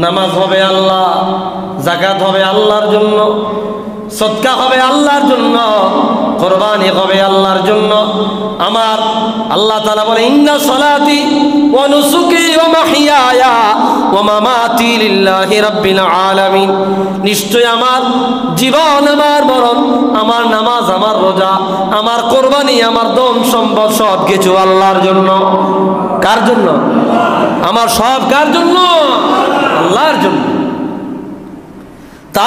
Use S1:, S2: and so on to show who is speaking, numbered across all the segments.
S1: নামাজ হবে আল্লাহ, যাকাত হবে আল্লাহর জন্য, সদকা হবে আল্লাহর জন্য, কোরবানি হবে আল্লাহর জন্য। আমার আল্লাহ তাআলা বলে ইন্না সলাতি ওয়া নুসুকি ওয়া মাহইয়ায়া ওয়া মামাতি লিল্লাহি রাব্বিল আলামিন। নিশ্চয় আমার জীবন, আমার মরণ, আমার নামাজ, আমার রোজা, আমার কোরবানি, আমার দম সম্পদ সব কিছু আল্লাহর জন্য। কার জন্য? আমার সব কার জন্য? আল্লাহর জন্য। তা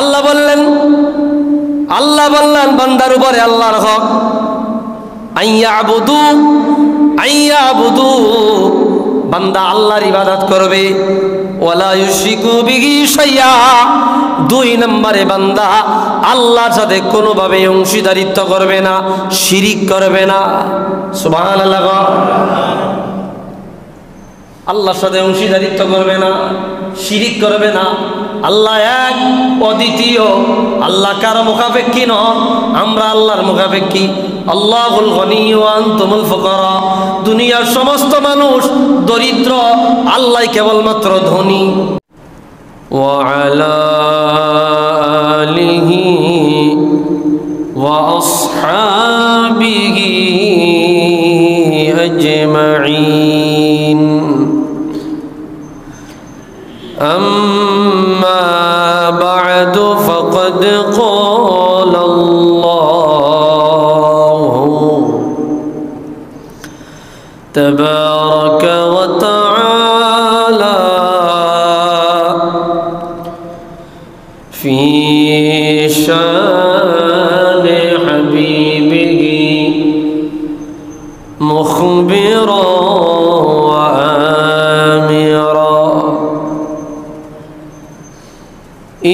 S1: আল্লাহ বললেন বান্দার উপরে আল্লাহর হক, আইয়াবুদু, বান্দা আল্লাহর ইবাদত করবে, ওয়ালা ইউশরিকু বিহি শাইআ। 2 নম্বরে বান্দা আল্লাহর সাথে কোনোভাবে অংশীদারিত্ব করবে না, শিরিক করবে না। সুবহানাল্লাহ। আল্লাহর সাথে অংশীদারিত্ব করবে না, শিরিক করবে না। আল্লাহ এক, অদ্বিতীয়। আল্লাহ কারো মুখাপেক্ষী নন, আমরা আল্লাহর মুখাপেক্ষী। আল্লাহুল গনি ওয়া আনতুমুল ফুকারা। দুনিয়ার সমস্ত মানুষ দরিদ্র, আল্লাহ কেবলমাত্র ধনী। ওয়া আলা আলিহি ওয়া আসহাবিহি আজমাইন। أما بعد فقد قال الله تبارك وتعالى في شان حبيبه مخبرا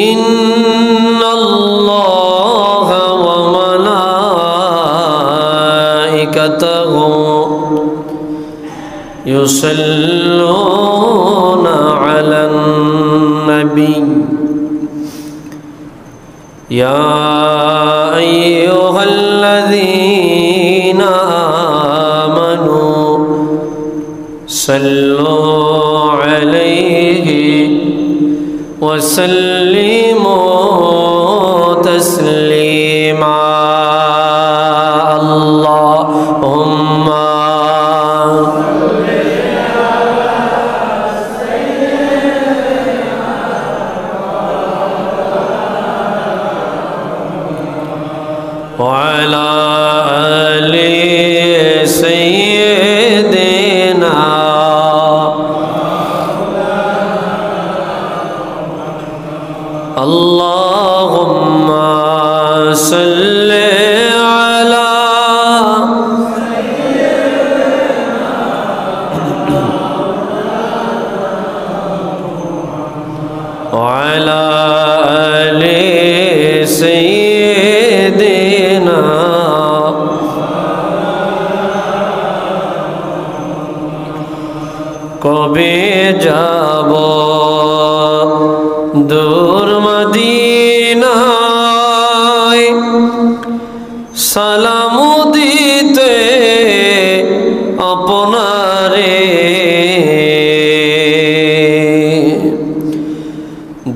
S1: إن الله وملائكته يصلون على النبي يا أيها الذين آمنوا صلوا عليه وسلموا تسليما اللهم وعلى آل سيدنا اللهم صل على وعلى آل سيدنا কবে যাব দূর মদিনায় সালাম দিতে আপনারে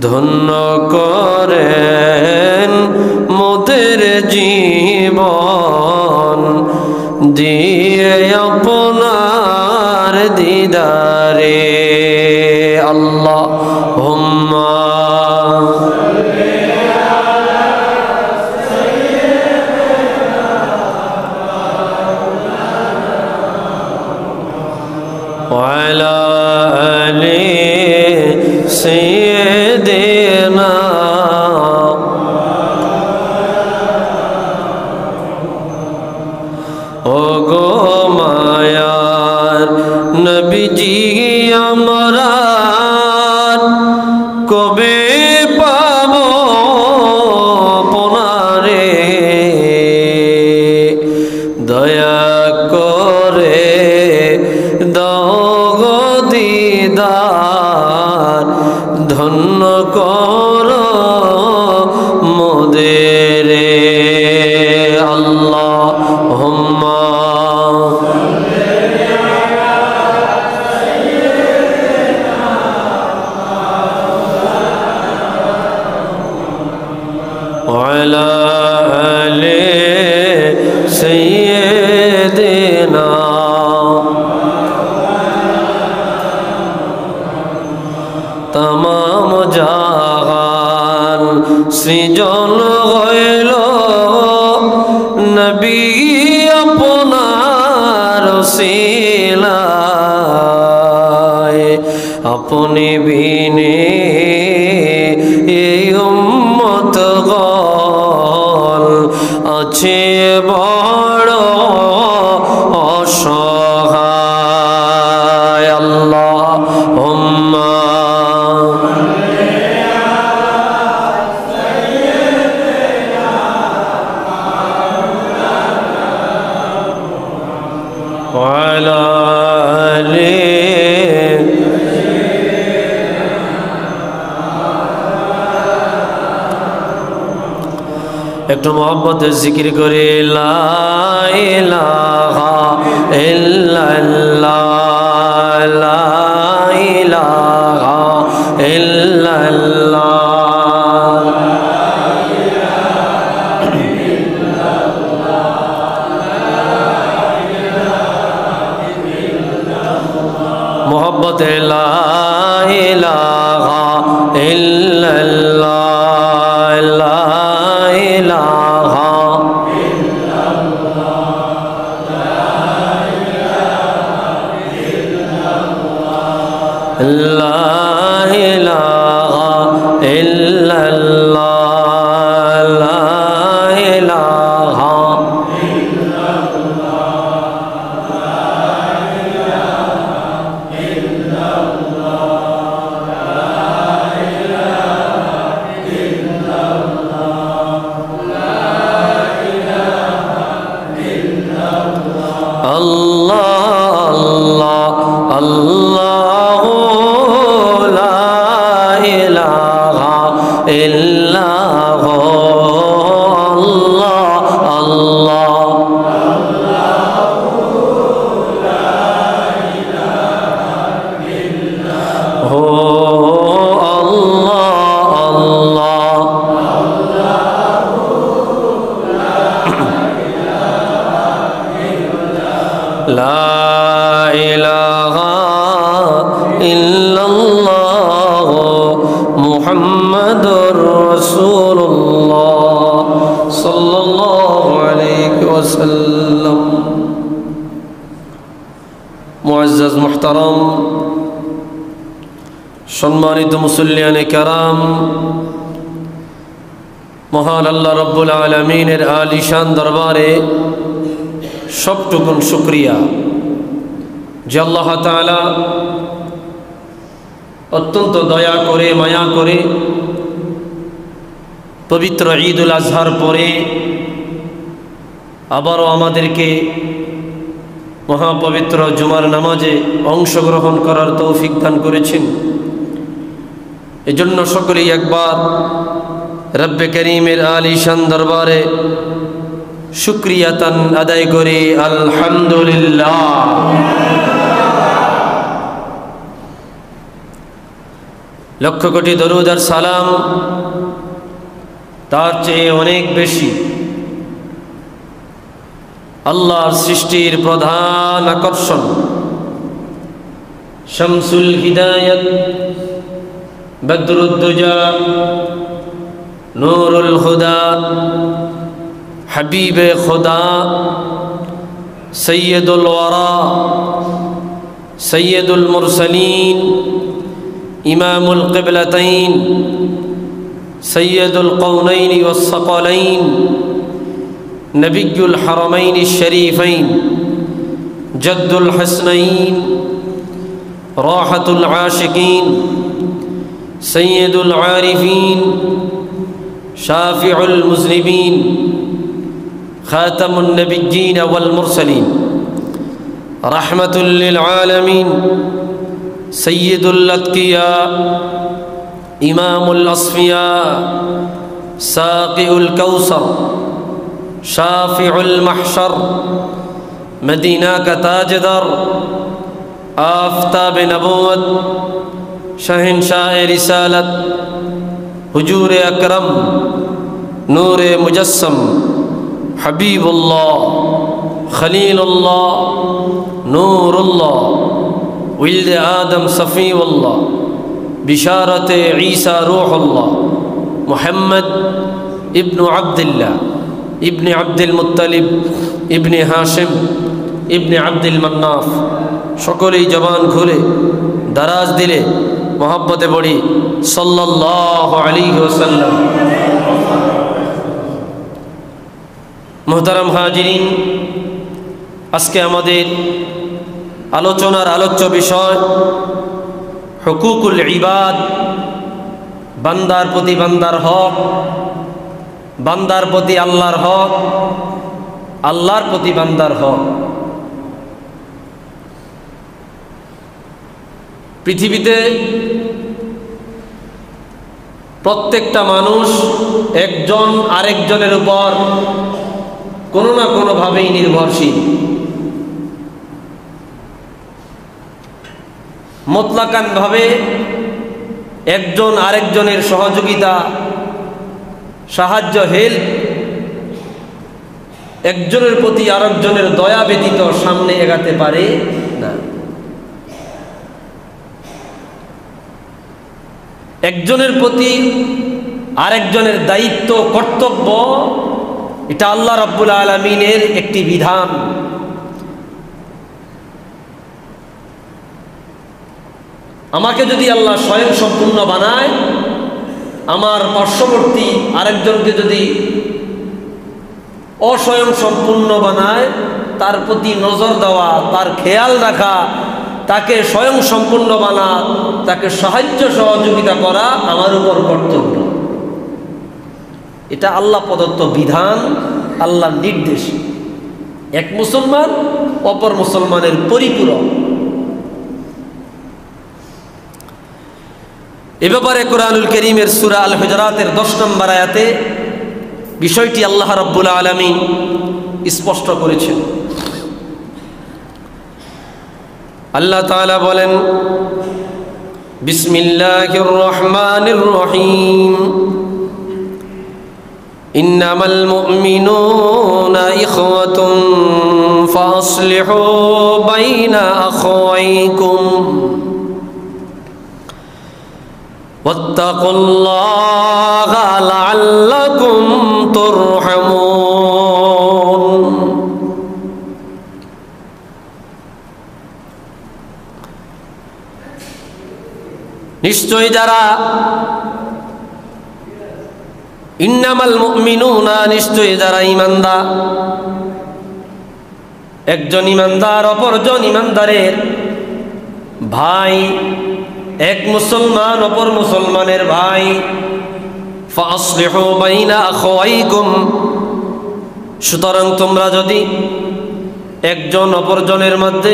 S1: ধন্য করেন মোদের জীবন দিয়ে আপনার দিদারে আল্লাহুম্মা وعلى آل سيدنا ওগো মায়ার নবীজি আমরা কবে পাব আপনারে দয়া করে দিদার ধন্য কর মোদেরে আল্লাহুম্মা तमाम জাহান সৃজন হইল নবী আপনার ওসিলায় আপনি বিনে এই উম্মত গল আছে বড় অসহায় আল্লাহুম্মা وعلى آله একটু মোহাম্মতের জিকির করে লা ইলাহা ইল্লাল্লাহ লা ইলাহা ইল্লাল্লাহ मोहब्बत ला इलाहा इल्लल्लाह ला इलाहा ला इलाहा इल्लल्लाह ला इलाहा मुअज़्ज़ज़ मुहतरम सम्मानित मुसल्लियाने कराम महान अल्लाह रब्बुल आलमीनेर आलिशान दरबारे सबटुकुन शुक्रिया जे अल्लाह ताआला अत्यंत दया करे माया करे पवित्र ईदुल आजहार परे आबारो आमादेरके महापवित्र जुमार नामाजे अंशग्रहण करार तौफिक दान करेছেন एजন্য সকলেই একবার रब्बे करीमेर आलिशान दरबारे शुक्रियातान आदाय करी आलহামদুলিল্লাহ लक्ष कोटी दरूद और सालाम तार चेয়ে अनेक बेशी अल्लाहर सृष्टिर प्रधान आकर्षण शमसुल हिदायत बद्रुद्दुजा नूरुल खुदा हबीबे खुदा सय्यदुल वरा सय्यदुल मुरसलीन इमामुल क़िबलतैन सय्यदुल कौनैन वस्सक़लैन नबियुल हरमैन शरीफैन जद्दुल हसनैन राहतुल आशिकीन सय्यदुल आरिफीन शाफिउल मुज़निबीन खातमुन नबिय्यीन वल मुरसलीन रहमतुल लिल आलमीन सय्यदुल अत्किया इमामुल अस्फिया साक़िउल कौसर शाफिउल महशर मदीना का ताजदर आफ़ताब नबूवत शहंशाह रिसालत हुजूर अकरम नूर मुजस्सम हबीबुल्लाह खलीलुल्लाह नूरुल्लाह विल्द आदम सफ़ीउल्लाह বিশারতে ঈসা রূহুল্লাহ মুহাম্মদ ইবনু আবদুল্লাহ ইবনে আব্দুল মুত্তালিব ইবনে হাশিম ইবনে আব্দুল মান্নাফ। সকলেই জবান খুলে দারাজ দিলে মহব্বতে পড়ি সাল্লাল্লাহু আলাইহি ওয়াসাল্লাম। মুহতারাম হাজিরিন, আজকে আমাদের আলোচনার আলোচ্য বিষয় হুকুকুল ইবাদ, বান্দার প্রতি বান্দার হক, বান্দার প্রতি আল্লাহর হক, আল্লাহর প্রতি বান্দার হক। পৃথিবীতে প্রত্যেকটা মানুষ একজন আরেকজনের উপর কোনো না কোনোভাবেই নির্ভরশীল। মুতলাকানভাবে একজন আরেকজনের সহযোগিতা, সাহায্য, হেল্প, একজনের প্রতি আরেকজনের দয়া ব্যতীত সামনে এগাতে পারে না। একজনের প্রতি আরেকজনের দায়িত্ব, কর্তব্য, এটা আল্লাহ রাব্বুল আলামিনের একটি বিধান। আমাকে যদি আল্লাহ স্বয়ং সম্পূর্ণ বানায়, আমার পার্শ্ববর্তী আরেকজনকে যদি অস্বয়ং সম্পূর্ণ বানায়, তার প্রতি নজর দেওয়া, তার খেয়াল রাখা, তাকে স্বয়ং সম্পূর্ণ বানা, তাকে সাহায্য সহযোগিতা করা আমার উপর কর্তব্য। এটা আল্লাহ প্রদত্ত বিধান, আল্লাহর নির্দেশ। এক মুসলমান অপর মুসলমানের পরিপূরক। এ ব্যাপারে কোরআনুল কারীমের সূরা আল হুজুরাতের 10 নম্বর আয়াতে বিষয়টি আল্লাহ রাব্বুল আলামিন স্পষ্ট করেছেন। আল্লাহ তাআলা বলেন, বিসমিল্লাহির রহমানির রহিম, ইন্নামাল মুমিনুনা ইখওয়াতুন ফাসলিহু বাইনা আখাওয়াইকুম ওয়াত্তাকুল্লাহা লাআল্লাকুম তুরহামুন। নিশ্চয় যারা ইন্নামাল মুমিনুনা, নিশ্চয় যারা ঈমানদার, একজন ঈমানদার অপরজন ঈমানদারের ভাই, এক মুসলমান অপর মুসলমানের ভাই। ফাসলিহু বাইনা আখাওয়াইকুম, সুতরাং তোমরা যদি একজন অপরজনের মধ্যে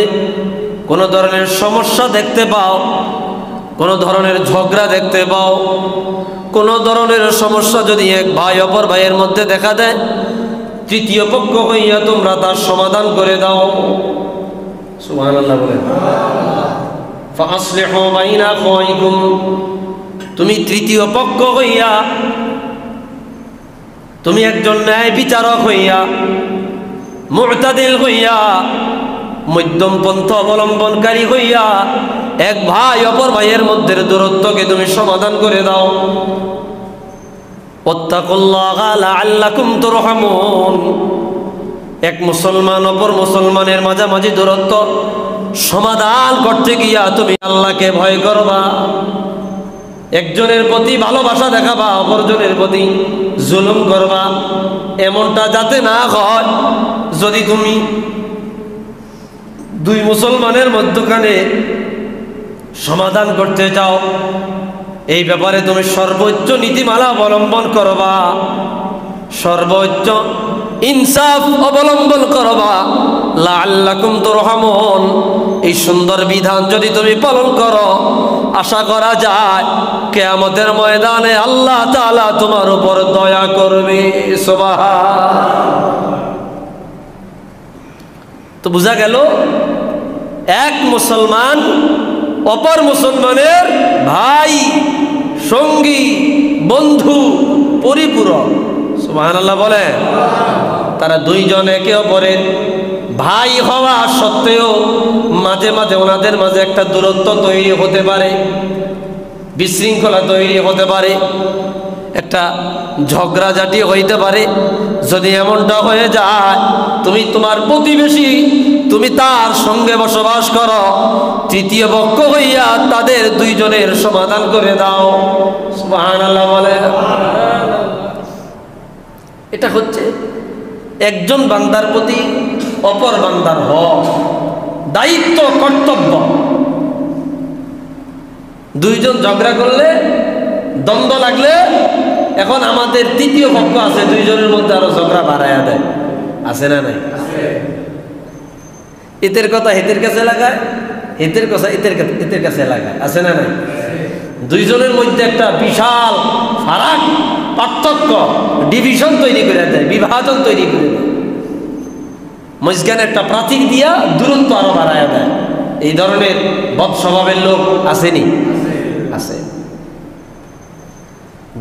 S1: কোনো ধরনের সমস্যা দেখতে পাও, কোনো ধরনের ঝগড়া দেখতে পাও, কোনো ধরনের সমস্যা যদি এক ভাই অপর ভাইয়ের মধ্যে দেখা দেয়, তৃতীয় পক্ষ হইয়া তোমরা তার সমাধান করে দাও। সুবহানাল্লাহ বলেন। ফাসলিহু বাইনা আখাওয়াইকুম, তুমি তৃতীয় পক্ষ হইয়া, তুমি একজন ন্যায় বিচারক হইয়া, মুতাদিল হইয়া, মধ্যম পন্থা অবলম্বনকারী হইয়া এক ভাই অপর ভাইয়ের মধ্যে দূরত্বকে তুমি সমাধান করে দাও। ওয়াত্তাকুল্লাহা লাআল্লাকুম তুরহামুন, এক মুসলমান অপর মুসলমানের মাঝামাঝি দূরত্ব সমাধান করতে গিয়া তুমি আল্লাহকে ভয় করবা। একজনের প্রতি ভালোবাসা দেখাবা, অপরজনের প্রতি জুলুম করবা, এমনটা যাতে না হয়। যদি তুমি দুই মুসলমানের মধ্যখানে সমাধান করতে চাও, এই ব্যাপারে তুমি সর্বোচ্চ নীতিমালা অবলম্বন করবা, সর্বোচ্চ ইনসাফ অবলম্বন করবা। লাআল্লাকুম তুরহামুন, এই সুন্দর বিধান যদি তুমি পালন করো, আশা করা যায় কিয়ামতের ময়দানে আল্লাহ তাআলা তোমার উপর দয়া করবে। সুবহান। তো বোঝা গেল এক মুসলমান অপর মুসলমানের ভাই, সঙ্গী, বন্ধু, পরিপূরক। সুবহানাল্লাহ বলে। তারা দুইজন একে অপরের ভাই হওয়া সত্ত্বেও মাঝে মাঝে ওনাদের মাঝে একটা দূরত্ব তৈরি হতে পারে। বিশৃঙ্খলা তৈরি হতে পারে, একটা ঝগড়াঝাটি হইতে পারে। যদি এমনটা হয়ে যায়, তুমি তোমার প্রতিবেশী, তুমি তার সঙ্গে বসবাস করো, তৃতীয় পক্ষ হইয়া তাদের দুইজনের সমাধান করে দাও। সুবহানাল্লাহ বলে। এটা হচ্ছে একজন বান্দার প্রতি অপর বান্দার হক, দায়িত্ব, কর্তব্য। দুইজন ঝগড়া করলে, দ্বন্দ্ব লাগলে, এখন আমাদের তৃতীয় পক্ষ আছে, দুইজনের মধ্যে আরো ঝগড়া বাড়াইয়া দেয়, আছে না নাই? এদের কথা হেতের কাছে লাগায়, হেতের কথা এদের কাছে লাগায়, আছে না নাই? দুইজনের মধ্যে একটা বিশাল ফারাক, পার্থক্য, ডিভিশন তৈরি করে দেয়, বিভাজন তৈরি করে দেয়, মজগানে একটা প্রাচীর দিয়া দূরত্ব আরো বাড়াইয়া দেয়। এই ধরনের বদ স্বভাবের লোক আসেনি? আছে।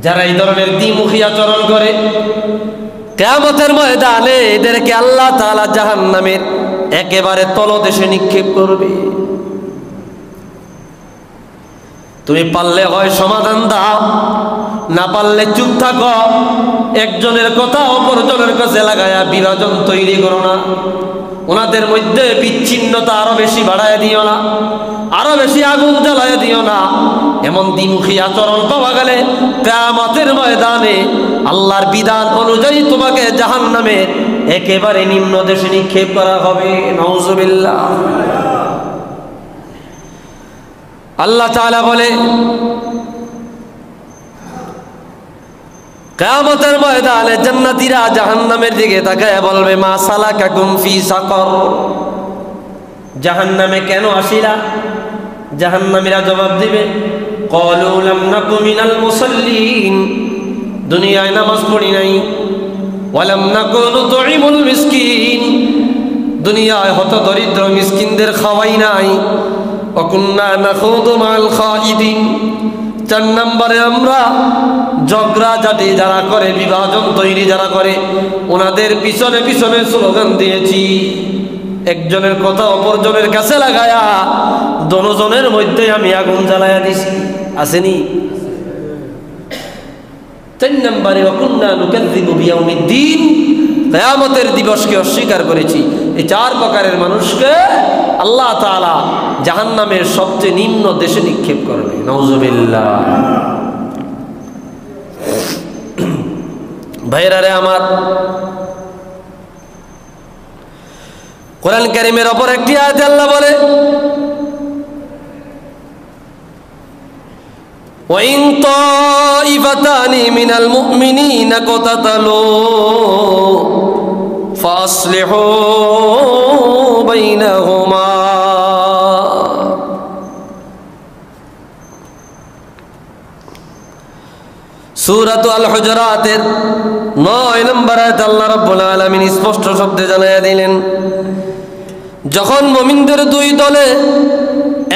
S1: যারা এই ধরনের দ্বিমুখী আচরণ করে, কিয়ামতের ময়দানে এদেরকে আল্লাহ তাআলা জাহান্নামের একেবারে তলদেশে নিক্ষেপ করবে। তুমি পারলে হয় সমাধান দাও, না পারলে চুপ থাকো। একজনের কথা অপরজনের কাছে লাগায়া বিভাজন তৈরি করো না। ওনাদের মধ্যে বিচ্ছিন্নতা আরো বেশি বাড়ায় দিও না, আরো বেশি আগুন জ্বালায় দিও না। এমন দ্বিমুখী আচরণ পাওয়া গেলে কিয়ামতের ময়দানে আল্লাহর বিধান অনুযায়ী তোমাকে জাহান্নামের একেবারে নিম্ন দেশে নিক্ষেপ করা হবে। নাউজুবিল্লাহ। আল্লাহ তাআলা বলে, কিয়ামতের ময়দানে জান্নাতীরা জাহান্নামের দিকে তাকায় বলবে, মা সালাকাকুম ফি সাকর, জাহান্নামে কেন আসিলা? জাহান্নামীরা জবাব দিবে, ক্বালু লাম নাকু মিনাল মুসাল্লিন, দুনিয়ায় নামাজ পড়ি নাই। ওয়া লাম নাকু নুতঈমুল মিসকিন, দুনিয়ায় হত দরিদ্র মিসকিনদের খাওয়াই নাই। ওয়া কুন্না নাখুদু মাল খাইদিন, 4 নম্বরে আমরা ঝগড়াঝাটি যারা করে, বিভাজন তৈরি যারা করে, ওনাদের পিছনে পিছনে স্লোগান দিয়েছি। একজনের কথা অপরজনের কাছে লাগায়া দোনোজনের মধ্যে আমি আগুন জ্বালায়া দিছি, আসেনি? 4 নম্বরে ওয়া কুন্না নুকাযযিবু বিয়াউমিদ্দিন, কিয়ামতের দিবসকে অস্বীকার করেছি। এই 4 প্রকারের মানুষকে আল্লাহ তাআলা জাহান্নামের সবচেয়ে নিম্ন দেশে নিক্ষেপ করবে। নাউজুবিল্লাহ। ভাইরা রে আমার, কোরআন কারীমের অপর একটি আয়াতে আল্লাহ বলে, ওয়া ইন তাইফাতানি মিনাল মুমিনিনা ইকতাতালু ফাসলিহু বাইনাহুমা। সূরাত আল হুজুরাতের 9 নম্বর আয়াতে আল্লাহ রাব্বুল আলামিন স্পষ্ট শব্দে জানায়া দিলেন, যখন মুমিনদের 2 দলে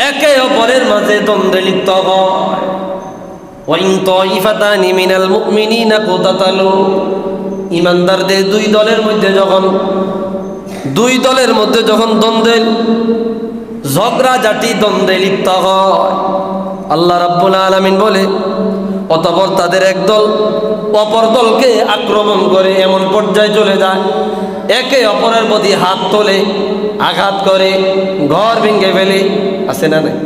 S1: একে অপরের মাঝে দ্বন্দ্বে লিপ্ত হয়, ওয়া ইন তাইফাতানি মিনাল মুমিনিনা ইকতাতালু, ঈমানদারদের 2 দলের মধ্যে যখন দ্বন্দ্বে, ঝগড়াঝাটি, দ্বন্দ্বে লিপ্ত হয়, আল্লাহ রাব্বুল আলামিন বলে, অতঃপর তাদের একদল অপর দলকে আক্রমণ করে এমন পর্যায়ে চলে যায়, একে অপরের প্রতি হাত তোলে, আঘাত করে, ঘর ভেঙে ফেলে, আছে না নাই?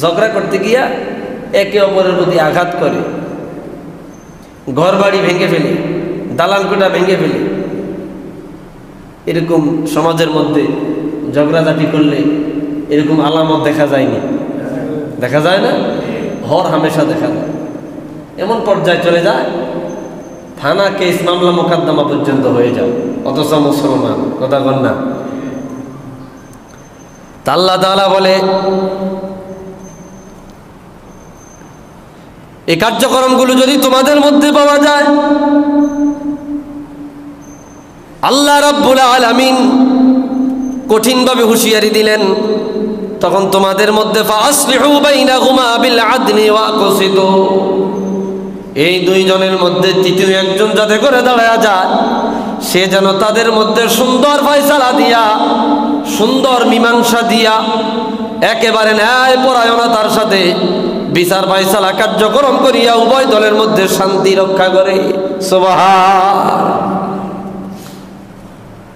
S1: ঝগড়া করতে গিয়া একে অপরের প্রতি আঘাত করে, ঘর বাড়ি ভেঙে ফেলে, দালান কোঠা ভেঙে ফেলে। এরকম সমাজের মধ্যে ঝগড়াঝাটি করলে এরকম আলামত দেখা যায়নি? দেখা যায় না? হর হামেশা দেখা যায়। এমন পর্যায়ে চলে যায়, থানা কেস, মামলা মোকদ্দমা পর্যন্ত হয়ে যায়, অথচ মুসলমান। কথা বল না? আল্লাহ তাআলা বলে, এই কার্যক্রমগুলো যদি তোমাদের মধ্যে পাওয়া যায়, আল্লাহ রাব্বুল আলামিন কঠিনভাবে হুঁশিয়ারি দিলেন, তখন তোমাদের মধ্যে ফাসলিহু বাইনাহুমা বিল আদলি ওয়া আকসিতু, এই 2 জনের মধ্যে তৃতীয় একজন যাতে করে দাঁড়ায়া যায়, সে যেন তাদের মধ্যে সুন্দর ফয়সালা দিয়া, সুন্দর মীমাংসা দিয়া, একেবারে ন্যায় পরায়ণতার সাথে বিচার ফায়সালা কার্যক্রম করিয়া উভয় দলের মধ্যে শান্তি রক্ষা করে। সুবহান।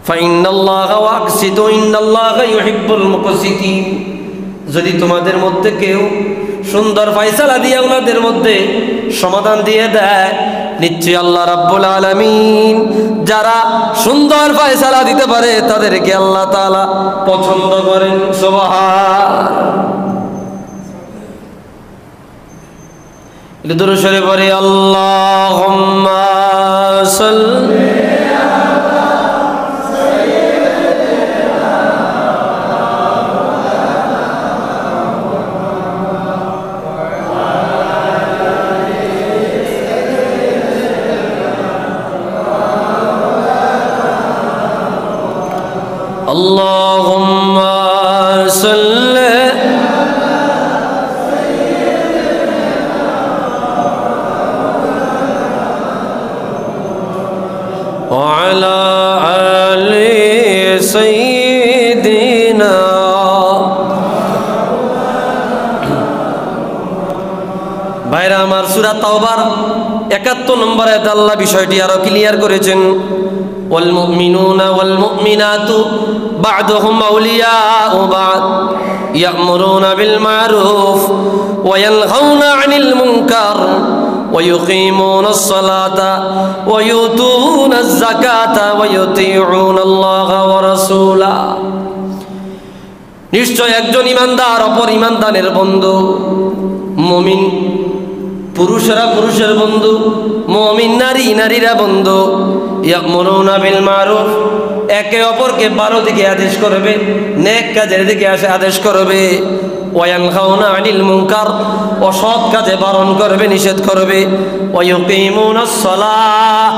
S1: ফাইন্নাল্লাহা ওয়াকসিতু ইন্নাল্লাহা ইউহিব্বুল মুকসিতিন। যদি তোমাদের মধ্যে কেউ সুন্দর ফায়সালা দিয়ে ওনাদের মধ্যে সমাধান দিয়ে দেয়, নিশ্চয়ই আল্লাহ রাব্বুল আলামিন যারা সুন্দর ফায়সালা দিতে পারে তাদেরকে আল্লাহ তাআলা পছন্দ করেন। সুবহান। এটা দুরূদ শরীফ পড়ে আল্লাহুম্মা সাল্লি Allahumma salli ala ali sayyidina। ভাইরা আমার, সূরা তাওবার 71 নম্বর আয়াতে আল্লাহ বিষয়টি আরো ক্লিয়ার করেছেন। والمؤمنون والمؤمنات بعضهم أولياء بعض يأمرون بالمعروف وينهون عن المنكر ويقيمون الصلاة ويؤتون الزكاة ويطيعون الله ورسوله। নিশ্চয় একজন ইমানদার অপর ইমানদারের বন্ধু। মুমিন পুরুষেরা পুরুষের বন্ধু, মুমিন নারী নারীরা বন্ধু। ইয়ামুরুনা বিল মারুফ, একে অপরকে ভালো দিকে আদেশ করবে, নেক কাজের দিকে আদেশ করবে। ওয়ায়ানহাউনা আনিল মুনকার, অসৎ কাজে বারণ করবে, নিষেধ করবে। ওয়ায়ুকিমুনাস সালাহ,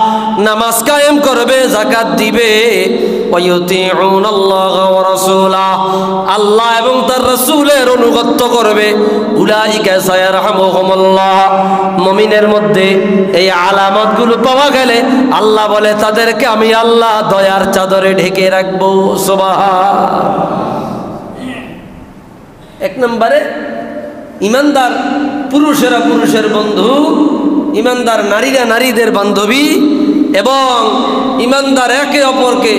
S1: নামাজ কায়েম করবে, যাকাত দিবে। ওয়ায়ুতিউনাল্লাহা ওয়া রাসূলাহ, আল্লাহ এবং তার রাসূলের অনুগত করবে। উলাইকা সায়ারহামুহুমুল্লাহ, মুমিনের মধ্যে এই আলামতগুলো পাওয়া গেলে আল্লাহ বলে তাদেরকে আমি আল্লাহ দয়ার চাদরে ঢেকে রাখবো। সুবহান। এক নম্বরে ইমানদার পুরুষেরা পুরুষের বন্ধু, ইমানদার নারীরা নারীদের বান্ধবী, এবং ইমানদার একে অপরকে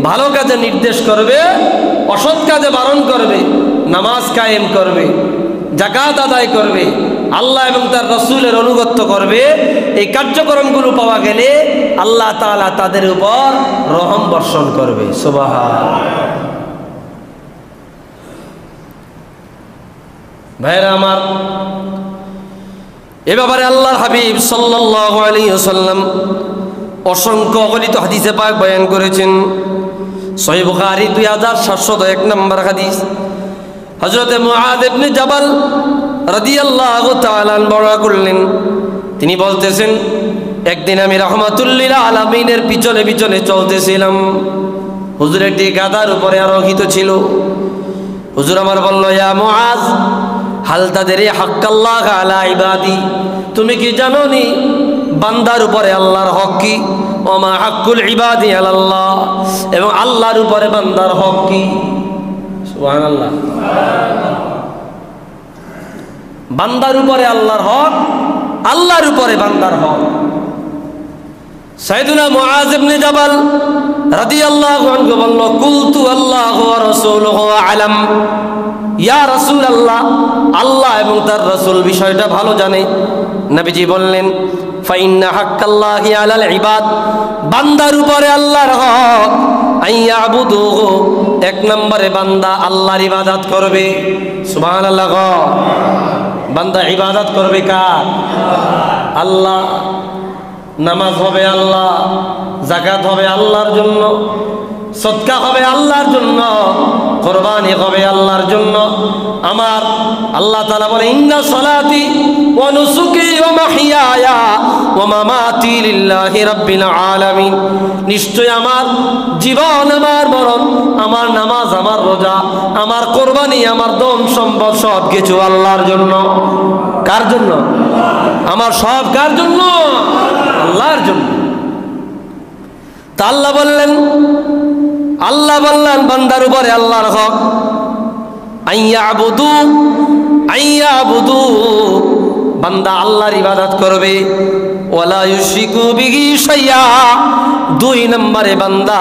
S1: ভালো কাজে নির্দেশ করবে, অসৎ কাজে বারণ করবে, নামাজ কায়েম করবে, যাকাত আদায় করবে, আল্লাহ এবং তার রাসূলের অনুগত্য করবে। এই কার্যক্রমগুলো পাওয়া গেলে আল্লাহ তাআলা তাদের উপর রহম বর্ষণ করবে। সুবহান। ভাইরা আমার, এ ব্যাপারে আল্লাহর হাবিব সাল্লাল্লাহু আলাইহি ওয়াসাল্লাম অসংখ্য অগণিত হাদিসে পাক বয়ান করেছেন। সহিহ বুখারী 2701 নম্বর হাদিস, হযরত মুআয ইবনে জাবাল রাদিয়াল্লাহু তাআলা বর্ণনা করলেন। তিনি বলতেছেন, একদিন আমি রাহমাতুল লিল আলামিনের পিছনে পিছনে চলতেছিলাম। হুজুর একটি গাধার উপরে আরোহিত ছিল। হুজুর আমার বলল, ইয়া মুআয, হাল তাদরি হাক্কাল্লাহ আলা ইবাদি, তুমি কি জানো নি বান্দার উপরে আল্লাহর হক কি? ওমা হাক্কুল ইবাদি আলাল্লাহ, এবং আল্লাহর উপরে বান্দার হক কি? সুবহানাল্লাহ। বান্দার উপরে আল্লাহর হক, আল্লাহর উপরে বান্দার হক। সাইয়েদুনা মুআয ইবনে জাবাল রাদিয়াল্লাহু আনহু বলল, কুলতু আল্লাহু ওয়া রাসূলুহু আলাম। ইয়া রাসূলুল্লাহ, আল্লাহ এবং তার রাসূল বিষয়টা ভালো জানে। নবীজি বললেন, ফাইন্না হাক্কাল্লাহি আলাল ইবাদ, বান্দার উপরে আল্লাহর হক, আইয়াবুদুহু, এক নম্বরে বান্দা আল্লাহর ইবাদত করবে। সুবহানাল্লাহ। বান্দা ইবাদত করবে কার? আল্লাহ। নামাজ হবে আল্লাহ, যাকাত হবে আল্লাহর জন্য, সদকা হবে আল্লাহর জন্য, কুরবানি হবে আল্লাহর জন্য। আমার আল্লাহ তাআলা বলে, ইন্না সলাতি ওয়া নুসুকি ওয়া মাহইয়ায়া ওয়া মামাতি লিল্লাহি রাব্বিল আলামিন, নিশ্চয় আমার জীবন, আমার মরণ, আমার নামাজ, আমার রোজা, আমার কুরবানি, আমার দম সম্পদ সব কিছু আল্লাহর জন্য। কার জন্য? আমার সব কার জন্য? আল্লাহর জন্য। তা আল্লাহ বললেন বান্দার উপরে আল্লাহর হক, আইয়াবুদু বান্দা আল্লাহর ইবাদত করবে, ওয়ালা ইউশরিকু বিহি শাইআ। 2 নম্বরে বান্দা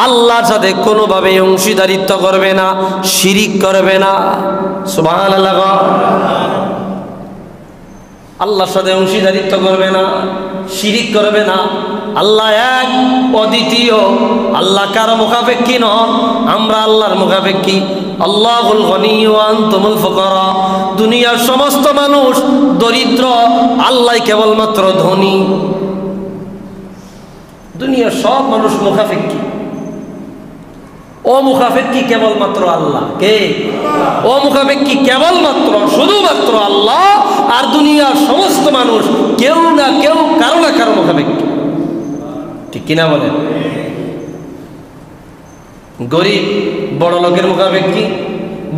S1: আল্লাহর সাথে কোনোভাবে অংশীদারিত্ব করবে না, শিরিক করবে না। সুবহানাল্লাহ। আল্লাহর সাথে অংশীদারিত্ব করবে না, শিরিক করবে না। আল্লাহ এক, অদ্বিতীয়। আল্লাহ কারো মুখাপেক্ষী নন, আমরা আল্লাহর মুখাপেক্ষী। আল্লাহুল গনি ওয়া আনতুমুল ফুকারা। দুনিয়ার সমস্ত মানুষ দরিদ্র, আল্লাহ কেবলমাত্র ধনী। দুনিয়ার সব মানুষ মুখাপেক্ষী, ও মুখাপেক্ষী কেবলমাত্র আল্লাহ। কে ও মুখাপেক্ষী? কেবলমাত্র, শুধুমাত্র আল্লাহ। আর দুনিয়ার সমস্ত মানুষ কেউ না কেউ, কারো না কারো মুখাপেক্ষী। ঠিক কিনা বলেন? গরিব বড় লোকের মুখাপেক্ষী,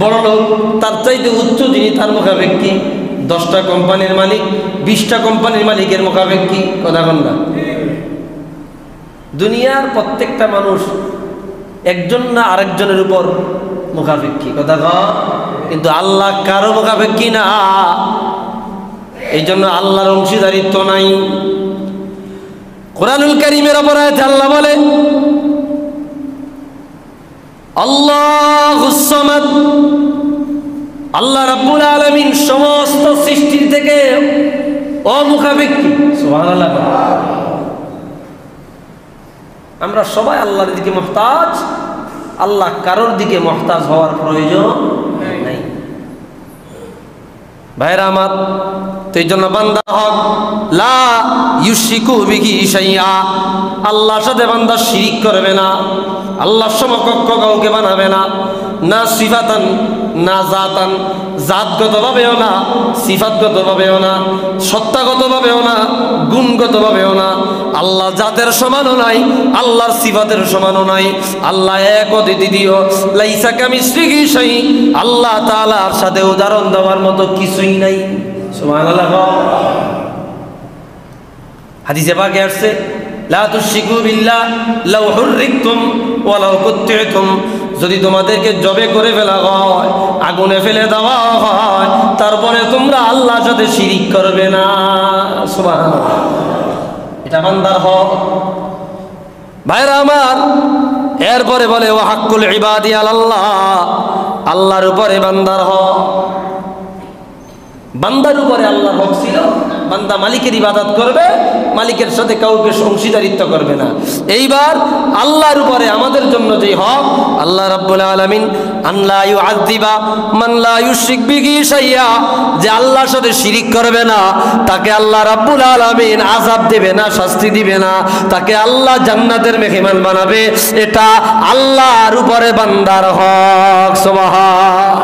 S1: বড় লোক তার চাইতে উচ্চ যিনি তার মুখাপেক্ষী। 10টা কোম্পানির মালিক 20টা কোম্পানির মালিকের মুখাপেক্ষী। কথা বল না? দুনিয়ার প্রত্যেকটা মানুষ একজন না আরেকজনের উপর মুখাপেক্ষী। কথা কয়? কিন্তু আল্লাহ কারো মুখাপেক্ষী না। এই জন্য আল্লাহর অংশীদারিত্ব নাই। কুরআনুল কারীমের অপর আয়াতে আল্লাহ বলে, আল্লাহুস সামাদ। আল্লাহ রাব্বুল আলামিন সমস্ত সৃষ্টির থেকে অমুখাপেক্ষী। সুবহানাল্লাহ। আমরা সবাই আল্লাহর দিকে মুহতাজ, আল্লাহ কারোর দিকে মুহতাজ হওয়ার প্রয়োজন নাই। ভাইরা আমার, তো এই জন্য বান্দা হক লা ইউশরিকু বিহি শাইআ। আল্লাহর সাথে বান্দা শিরিক করবে না, আল্লাহর সমকক্ষ কাউকে বানাবে না। না সিফাতান না জাতান, জাতগতভাবেও না, সিফাতগতভাবেও না, সত্তাগতভাবেও না, গুণগতভাবেও না। আল্লাহ জাতের সমানও নাই, আল্লাহর সিফাতের সমানও নাই। আল্লাহ এক অদ্বিতীয়, লাইসা কামিসলিহি শাই। আল্লাহ তাআলার সাথে উদাহরণ দেওয়ার মতো কিছুই নাই। সুবহানাল্লাহ। হাদিসে পাকে আসছে, লা তুশরিকু বিল্লাহ লাউ হুররিকতুম ওয়া লাউ কুত্তি'তুম। যদি তোমাদেরকে জবে করে ফেলা হয়, আগুনে ফেলে দেওয়া হয়, তারপরে তোমরা আল্লাহর সাথে শিরিক করবে না। সুবহানাল্লাহ। এটা বান্দার হক। ভাইরা আমার, এরপরে বলে ওয়া হাক্কুল ইবাদি আলাল্লাহ। আল্লাহর উপরে বান্দার হক। বান্দার উপরে আল্লাহর হক ছিল, বান্দা মালিকের ইবাদত করবে, মালিকের সাথে কাউকে অংশীদারিত্ব করবে না। এইবার আল্লাহর উপরে আমাদের জন্য যে হক, আল্লাহ রাব্বুল আলামিন আল্লা ইউআযিবা মান লা ইউশরিক বিহি শাইআ। যে আল্লাহর সাথে শিরিক করবে না, তাকে আল্লাহ রাব্বুল আলামিন আযাব দেবে না, শাস্তি দিবে না, তাকে আল্লাহ জান্নাতের মেহমান বানাবে। এটা আল্লাহর উপরে বান্দার হক। সুবহান।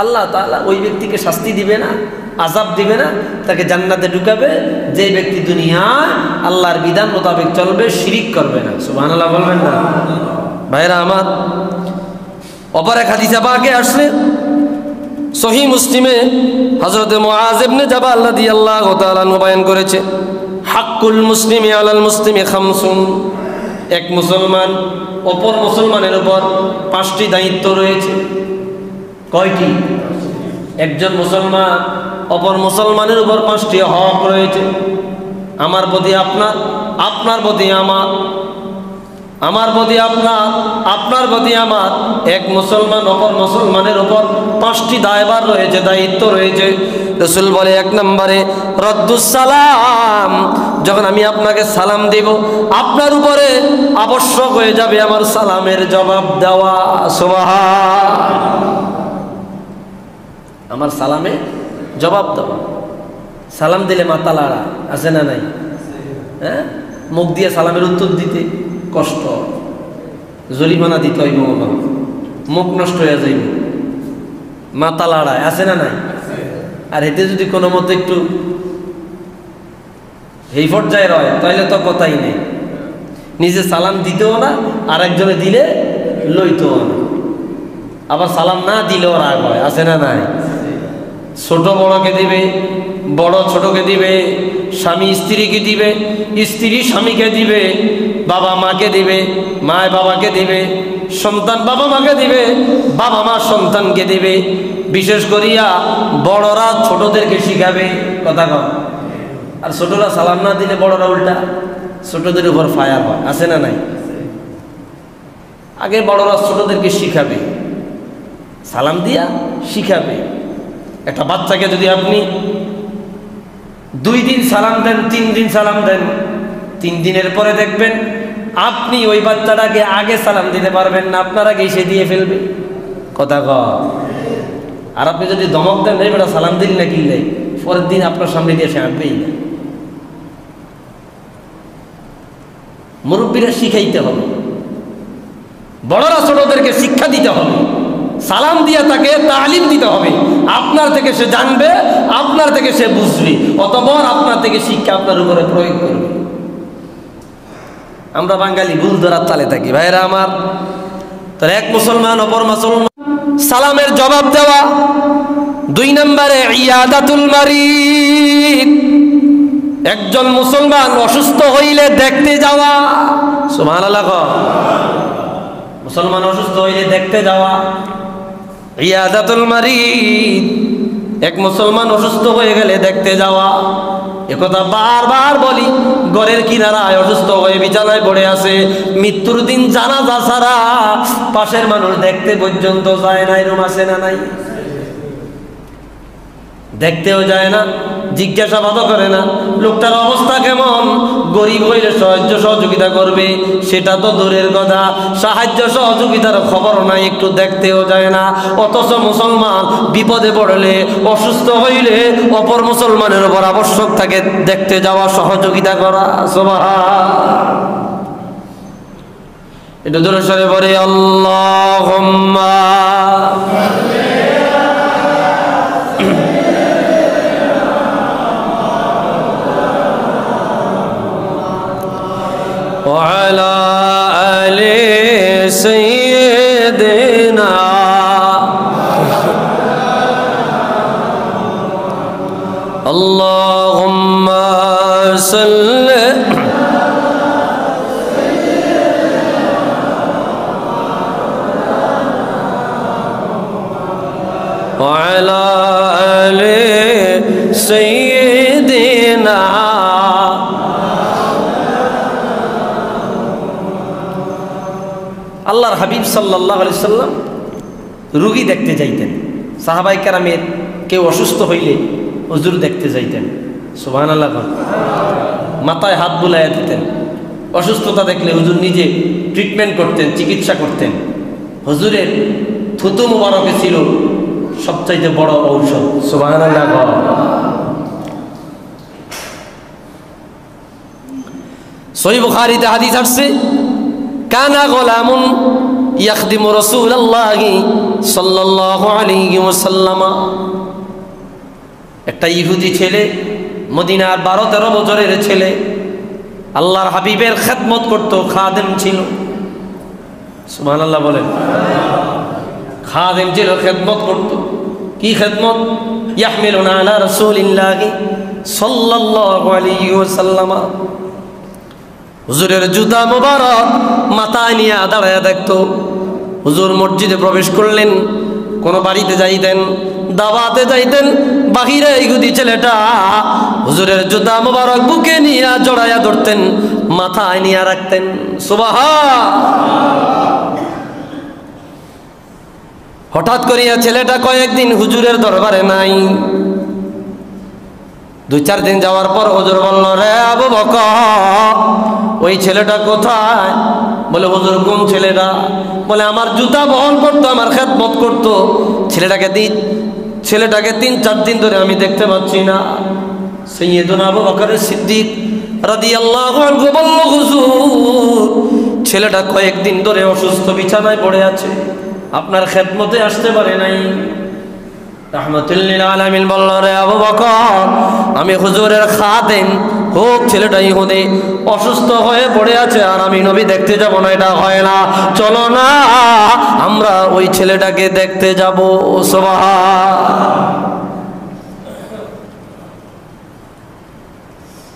S1: আল্লাহ তাআলা ওই ব্যক্তিকে শাস্তি দিবে না, আযাব দিবে না, তাকে জান্নাতে ঢুকাবে যে ব্যক্তি দুনিয়ায় আল্লাহর বিধান মোতাবেক চলবে, শিরিক করবে না। সুবহানাল্লাহ বলবেন না? ভাইরা আমার, অপর এক হাদিসে পাকে আসলে সহিহ মুসলিমে হযরত মুআয ইবনে জাবাল রাদিয়াল্লাহু তাআলা বয়ান করেছে, হাক্কুল মুসলিমি আলাল মুসলিমি খামসুন। এক মুসলমান অপর মুসলমানের উপর 5টি দায়িত্ব রয়েছে। কয়টি? একজন মুসলমান অপর মুসলমানের উপর 5টি হক রয়েছে। আমার প্রতি আপনার, আপনার প্রতি আমার, আমার প্রতি আপনার, আপনার প্রতি আমার। এক মুসলমান অপর মুসলমানের উপর 5টি দায়ভার রয়েছে, দায়িত্ব রয়েছে। রাসূল বলে, 1 নম্বরে রদ্দুস সালাম। যখন আমি আপনাকে সালাম দেব, আপনার উপরে আবশ্যক হয়ে যাবে আমার সালামের জবাব দেওয়া। সুবহান। আমার সালামে জবাব দেওয়া। সালাম দিলে মাথা লাড়া, আছে না নাই? হ্যাঁ, মুখ দিয়ে সালামের উত্তর দিতে কষ্ট, জরিমানা দিতে হইব, মুখ নষ্ট হয়ে যাইব, মাথা লাড়ায়, আছে না নাই? আর এতে যদি কোনো মতো একটু এই পর্যায়ে রয়, তাহলে তো কথাই নেই। নিজে সালাম দিতেও না, আর একজনে দিলে লইতেও না। আবার সালাম না দিলেও রাগ হয়, আছে না নাই? ছোট বড়কে দিবে, বড় ছোটকে দিবে, স্বামী স্ত্রীকে দিবে, স্ত্রী স্বামীকে দিবে, বাবা মাকে দিবে, মা বাবাকে দিবে, সন্তান বাবা মাকে দিবে, বাবা মা সন্তানকে দিবে। বিশেষ করিয়া বড়রা ছোটদেরকে শিখাবে, কথা কম। আর ছোটরা সালাম না দিলে বড়রা উল্টা ছোটদের উপর ফায়ার হয়, আছে না নাই? আগে বড়রা ছোটদেরকে শিখাবে, সালাম দিয়া শিখাবে। একটা বাচ্চাকে যদি আপনি 2 দিন সালাম দেন, 3 দিন সালাম দেন, 3 দিনের পরে দেখবেন আপনি ওই বাচ্চাটাকে আগে সালাম দিতে পারবেন না, আপনার আগে সে দিয়ে ফেলবে, কথা কয়। আর আপনি যদি ধমক দেন, এই বেটা সালাম দিন না কিনলে, পরের দিন আপনার সামনে দিয়ে সে আনবেই না। মুরব্বীরা শিখাইতে হবে, বড়রা ছোটদেরকে শিক্ষা দিতে হবে, সালাম দিয়ে তাকে তালিম দিতে হবে। আপনার থেকে সে জানবে, আপনার থেকে সে বুঝবে, অতঃপর আপনার থেকে শিক্ষা আপনার উপরে প্রয়োগ করবে। আমরা বাঙালি ভুল ধরার চালে থাকি ভাইরা আমার। তাহলে এক মুসলমান অপর মুসলমান সালামের জবাব দেওয়া। 2 নম্বরে ইয়াদাতুল মারিদ, একজন মুসলমান অসুস্থ হইলে দেখতে যাওয়া। সুবহানাল্লাহ। মুসলমান অসুস্থ হইলে দেখতে যাওয়া, ইয়াদাতুল মারিদ। এক মুসলমান অসুস্থ হয়ে গেলে দেখতে যাওয়া। একথা বারবার বলি, ঘরের কিনারায় অসুস্থ হয়ে বিছানায় পড়ে আছে, মৃত্যুর দিন জানাজা ছাড়া পাশের মানুষ দেখতে পর্যন্ত যায় না, এরকম আছে না নাই? দেখতেও যায় না, জিজ্ঞাসাবাদও করে না লোকটার অবস্থা কেমন। গরিব হইলে সাহায্য সহযোগিতা করবে, সেটা তো দূরের কথা, সাহায্য সহযোগিতার খবর নাই, একটু দেখতেও যায় না। অথচ মুসলমান বিপদে পড়লে, অসুস্থ হইলে অপর মুসলমানের উপর আবশ্যক থাকে দেখতে যাওয়া, সহযোগিতা করা। সুবহান। এটা দূরে সরে পড়ে আল্লাহুম্মা وعلى آل سيدنا اللهم صل وعلى آل سيدنا। আল্লাহর হাবিব সাল্লাল্লাহু আলাইহি সাল্লাম রোগী দেখতে যাইতেন। সাহাবায়ে কেরামের কেউ অসুস্থ হইলে হুজুর দেখতে যাইতেন। সুবহানাল্লাহ। মাথায় হাত বুলাইয়া দিতেন। অসুস্থতা দেখলে হুজুর নিজে ট্রিটমেন্ট করতেন, চিকিৎসা করতেন। হুজুরের থুতু মুবারকে ছিল সবচাইতে বড় ঔষধ। সুবহানাল্লাহ। সহিহ বুখারীতে হাদিস আসছে, কানা গোলামুন ইয়াখদিমু রাসূলুল্লাহি সাল্লাল্লাহু আলাইহি ওয়াসাল্লাম। একটা ইহুদি ছেলে, মদিনার 12-13 বছরের ছেলে, আল্লাহর হাবিবের খেদমত করত, খাদেম ছিল। সুবহানাল্লাহ বলেন। খাদেম ছিল, খেদমত করত। কি খেদমত? ইয়াহমিলুনা আলা রাসূলিল্লাহি সাল্লাল্লাহু আলাইহি ওয়াসাল্লাম। হুজুরের জুতা মোবারক মাথায় নিয়ে দাঁড়ায় দেখতো। হুজুর মসজিদে প্রবেশ করলেন, কোনো বাড়িতে যাইতেন, দাওয়াতে যাইতেন, বাহিরে ইহুদি ছেলেটা হুজুরের জুতা মোবারক বুকে নিয়ে জড়াইয়া ধরতেন, মাথায় নিয়ে রাখতেন। সুবহান। হঠাৎ করিয়া ছেলেটা কয়েকদিন হুজুরের দরবারে নাই। 2-4 দিন যাওয়ার পর হুজুর বলল, রে আবু বকর, ওই ছেলেটা কোথায়? বলে, হুজুর কোন ছেলেটা? বলে, আমার জুতা বহন করতো, আমার খেদমত করতো। ছেলেটাকে 3-4 দিন ধরে আমি দেখতে পাচ্ছি না। সাইয়্যিদুনা আবু বকর সিদ্দিক রাদিয়াল্লাহু আনহু বলল, হুজুর ছেলেটা কয়েকদিন ধরে অসুস্থ, বিছানায় পড়ে আছে, আপনার খেদমতে আসতে পারে নাই। রাহমাতুল্লিল আলামিন বলল, রে আবু বকর, আমি হুজুরের খাদেম, হোক ছেলেটা ইহুদি, অসুস্থ হয়ে পড়ে আছে, আর আমি নবী দেখতে যাব না, এটা হয় না। চলো না আমরা ওই ছেলেটাকে দেখতে যাব। সুবহান।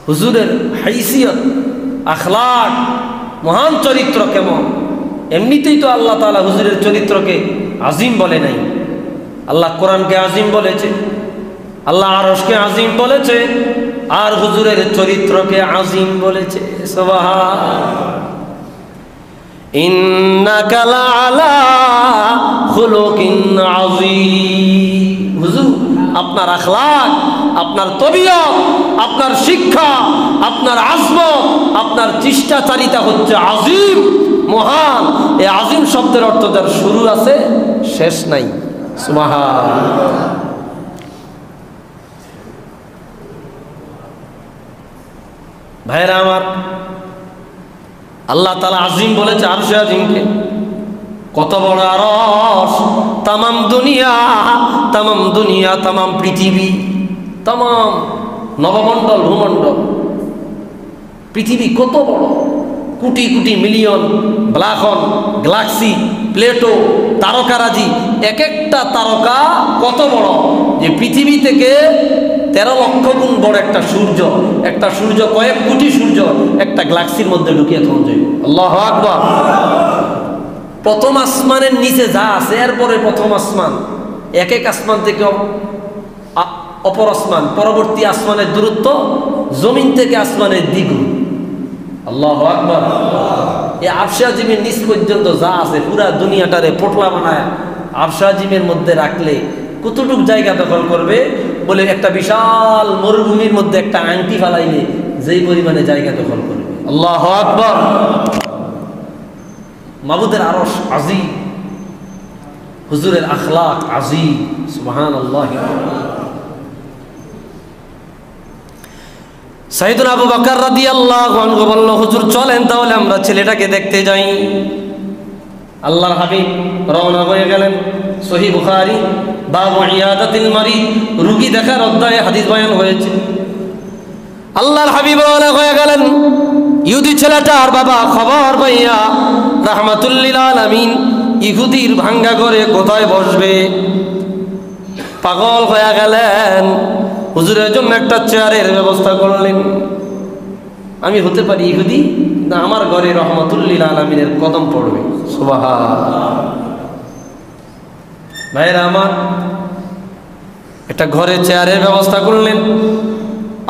S1: হুজুরের হাইসিয়ত, আখলাক, মহান চরিত্র কেমন। এমনিতেই তো আল্লাহ তাআলা হুজুরের চরিত্রকে আজিম বলে নাই। আল্লাহ কোরআনকে আজিম বলেছে, আল্লাহ আরশকে আজিম বলেছে, আর হুজুরের চরিত্রকে আজিম বলেছে। সুবহান। ইন্নাকা লাআলা খুলুকিন আযীম। হুজুর আপনার আখলাক, আপনার তবিয়ত, আপনার শিক্ষা, আপনার আজমত, আপনার চেষ্টাচারিতা হচ্ছে আজিম, মহান। এই আজিম শব্দের অর্থ যার শুরু আছে শেষ নাই। সুবহান। ভাইরা আমার, আল্লাহ তাআলা আজিম বলেছে আরশে আজিমকে। কত বড় আরশ! তামাম দুনিয়া, তামাম পৃথিবী, তামাম নবমণ্ডল, ভূমণ্ডল, পৃথিবী কত বড়! কোটি কোটি মিলিয়ন ব্ল্যাক হোল, গ্যালাক্সি, প্লেটো, তারকারাজি, এক একটা তারকা কত বড় যে পৃথিবী থেকে 13 লক্ষ গুণ বড় একটা সূর্য, একটা সূর্য কয়েক কোটি সূর্য একটা গ্যালাক্সির মধ্যে ঢুকিয়ে থাকা যায়। আল্লাহু আকবার। প্রথম আসমানের নিচে যা আছে, এরপরে প্রথম আসমান, এক এক আসমান থেকে অপর আসমান, পরবর্তী আসমানের দূরত্ব জমিন থেকে আসমানের দ্বিগুণ। আল্লাহু আকবার। এই আরশে আজিমের নিচ পর্যন্ত যা আছে পুরা দুনিয়াটারে পোটলা বানায় আরশে আজিমের মধ্যে রাখলে কতটুক জায়গা দখল করবে বলে একটা বিশাল মরুভূমির মধ্যে একটা আংটি ফালাইলে যেই পরিমাণে জায়গা দখল করবে। আল্লাহু আকবার। মাবুদের আরশ আজিম, হুজুরের আখলাক আজিম। সুবহানাল্লাহ। সাইয়েদুনা আবু বকর রাদিয়াল্লাহু আনহু বলল, হুজুর চলেন তাহলে আমরা ছেলেটাকে দেখতে যাই। আল্লাহর হাবিব রওনা হয়ে গেলেন। সহিহ বুখারী বাবু ইয়াদাতিল মারিদ, রোগী দেখার অধ্যায়ে হাদিস বয়ান হয়েছে। আল্লাহর হাবিব রওনা হয়ে গেলেন। ইহুদি ছেলেটার বাবা খবর পাইয়া রাহমাতুল লিল আলামিন ইহুদির ভাঙ্গা ঘরে কোথায় বসবে পাগল হয়ে গেলেন। হুজুরের জন্য একটা চেয়ারের ব্যবস্থা করলেন। আমি হতে পারি ইহুদি, না আমার ঘরে রাহমাতুল লিল আলামিনের কদম পড়বে। সুবহান। ভাইরা আমার, একটা ঘরে চেয়ারের ব্যবস্থা করলেন।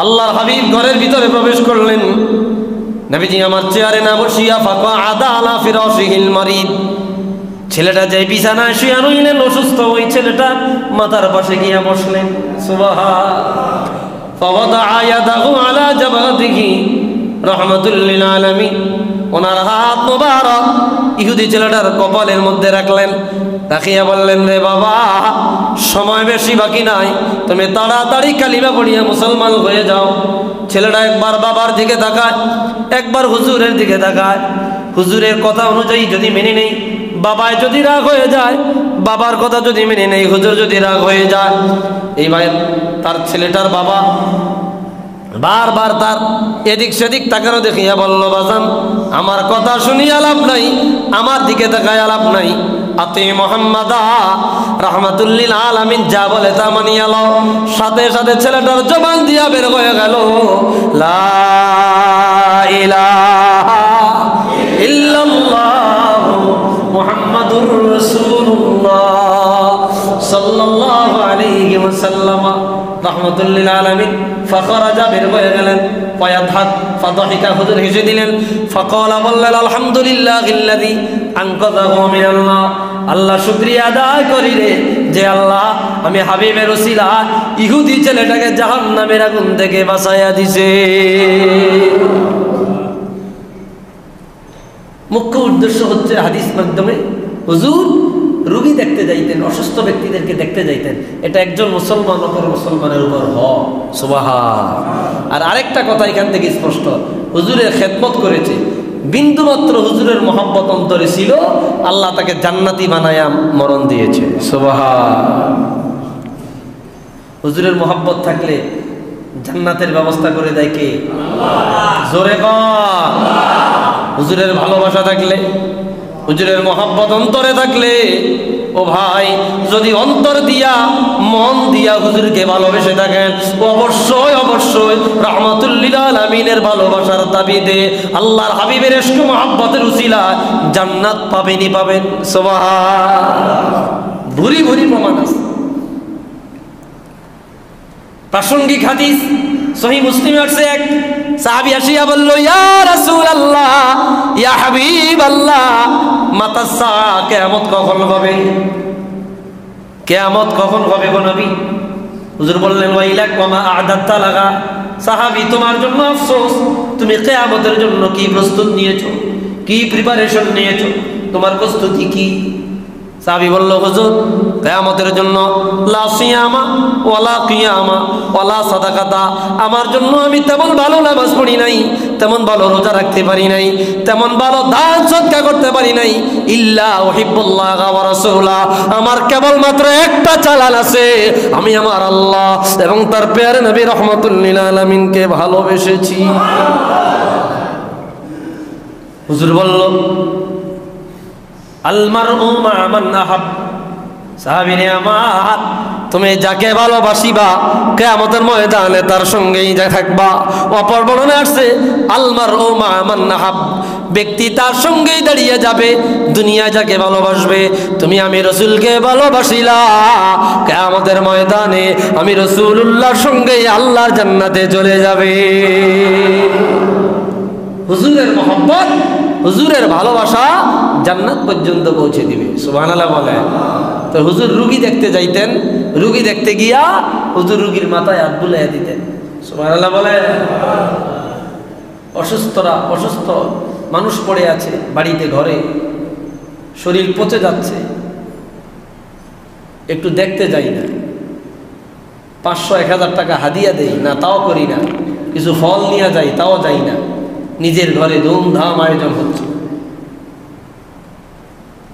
S1: আল্লাহর হাবিব ঘরের ভিতরে প্রবেশ করলেন। নবীজি আমার চেয়ারে না বসিয়া ফাকাআদা আলা ফিরাশিহিল মারিদ, ছেলেটা যে বিছানায় শুয়ে রইলেন অসুস্থ, ওই ছেলেটা মাথার পাশে গিয়া বসলেন। সুবহান। ফাওয়াদাআ ইয়াদাহু আলা জাবাতিহি রাহমাতুল লিল আলামিন, ওনার হাত মোবারক ইহুদি ছেলেটার কপালের মধ্যে রাখলেন। রাখিয়া বললেন, রে বাবা, সময় বেশি বাকি নাই, তুমি তাড়াতাড়ি কালিমা পড়িয়া মুসলমান হয়ে যাও। ছেলেটা একবার বাবার দিকে তাকায়, একবার হুজুরের দিকে তাকায়। হুজুরের কথা অনুযায়ী যদি মেনে নেই, বাবায় যদি রাগ হয়ে যায়, বাবার কথা যদি মেনে নেই, হুজুর যদি রাগ হয়ে যায়। এই ভাই তার ছেলেটার বাবা বারবার তার এদিক সেদিক তাকানো দেখিয়া বলল, বাজান আমার কথা শুনিয়া লাভ নাই, আমার দিকে তাকায় লাভ নাই। আতি মুহাম্মাদা, রাহমাতুল লিল আলামিন যা বলে তা মানিয়া লও। সাথে সাথে ছেলেটার জবান দিয়া বের হয়ে গেল, লা ইলাহা ইল্লাল্লাহ মুহাম্মাদুর রাসূলুল্লাহ সাল্লাল্লাহু আলাইহি ওয়াসাল্লাম। রাহমাতুল লিল আলামিন ফাখরাজা, বের হয়ে গেলেন। ফায়াদহাক, ফাদহিকা, হুজুর হেসে দিলেন। ফাকালা, বললেন, আলহামদুলিল্লাহিল্লাযী আনকাযাহু মিনাল্লাহ, আল্লাহ শুকরিয়া আদায় করি রে যে আল্লাহ আমি হাবিবের ওসিলা ইহুদি ছেলেটাকে জাহান্নামের আগুন থেকে বাঁচাইয়া দিছে। মুখ্য উদ্দেশ্য হচ্ছে হাদিস মাধ্যমে হুজুর রোগী দেখতে যাইতেন, অসুস্থ ব্যক্তিদেরকে দেখতে যাইতেন। এটা একজন মুসলমান অপর মুসলমানের উপর হক। সুবহান। আর আরেকটা কথা এখান থেকে স্পষ্ট, হুজুরের খেদমত করেছে, বিন্দুমাত্র হুজুরের মহব্বত অন্তরে ছিল, আল্লাহ তাকে জান্নাতি বানায়া মরণ দিয়েছে। সুবহান। হুজুরের মহব্বত থাকলে জান্নাতের ব্যবস্থা করে দেয় কে? আল্লাহ। জোরে বল। হুজুরের ভালোবাসা থাকলে হুজুরের মহব্বত অন্তরে থাকলে, ও ভাই, যদি অন্তর দিয়া মন দিয়া হুজুরকে ভালোবেসে থাকেন, অবশ্যই অবশ্যই রাহমাতুল লিল আলামিনের ভালোবাসার দাবিতে আল্লাহর হাবিবের ইশক মহব্বতের উসিলায় জান্নাত পাবেনই পাবেন। সুবহানাল্লাহ। ভুরি ভুরি প্রমাণ আছে। প্রাসঙ্গিক হাদিস সহিহ মুসলিমে আসছে, এক সাহাবী আসিয়া বলল, ইয়া রাসূলুল্লাহ, ইয়া হাবিবাল্লাহ, মাতা সাআ, কিয়ামত কখন হবে? কিয়ামত কখন হবে গো নবী? হুজুর বললেন, ওয়াইলাক ওয়া মা আ'দাদতা লাহা। সাহাবী, তোমার জন্য আফসোস, তুমি কিয়ামতের জন্য কি প্রস্তুত নিয়েছো, কি প্রিপারেশন নিয়েছো, তোমার প্রস্তুতি কি? সাহাবী বলল, হুজুর, কিয়ামতের জন্য লা সিয়ামা ওয়ালা কিয়ামা ওয়ালা সাদাকাতা, আমার জন্য আমি তেমন ভালো নামাজ পড়ি নাই, তেমন ভালো রোজা রাখতে পারি নাই, তেমন ভালো দান সদকা করতে পারি নাই, ইল্লা উহিব্বুল্লাহ ওয়া রাসূলা, আমার কেবলমাত্র একটা চালান আছে, আমি আমার আল্লাহ এবং তার প্যারে নবী রাহমাতুল লিল আলামিনকে ভালোবেসেছি। হুজুর বলল, আল মারউ মা মান আহাব। সাহাবীরে আমার, তুমি যাকে ভালোবাসিবা কিয়ামতের ময়দানে তার সঙ্গেই থাকবা। অপর বর্ণনা আসছে, আল মারউ মা মান আহাব, ব্যক্তি তার সঙ্গেই দাঁড়িয়ে যাবে। দুনিয়ায় যাকে ভালোবাসবে, তুমি আমি রাসূলকে ভালোবাসিলা, কিয়ামতের ময়দানে আমি রাসূলুল্লাহর সঙ্গেই আল্লাহর জান্নাতে চলে যাবে। হুজুরের মহব্বত, হুজুরের ভালোবাসা জান্নাত পর্যন্ত পৌঁছে দিবে। সুবহানাল্লাহ বলে। তো হুজুর রুগী দেখতে যাইতেন, রুগী দেখতে গিয়া হুজুর রুগীর মাথায় হাত বুলাইয়া দিতেন। সুবহানাল্লাহ বলে। অসুস্থ মানুষ পড়ে আছে বাড়িতে, ঘরে, শরীর পচে যাচ্ছে, একটু দেখতে যাই না, 500-1000 টাকা হাদিয়া দেই না, তাও করি না, কিছু ফল নিয়ে যাই, তাও যাই না, নিজের ঘরে ধুমধাম আয়োজন হচ্ছে।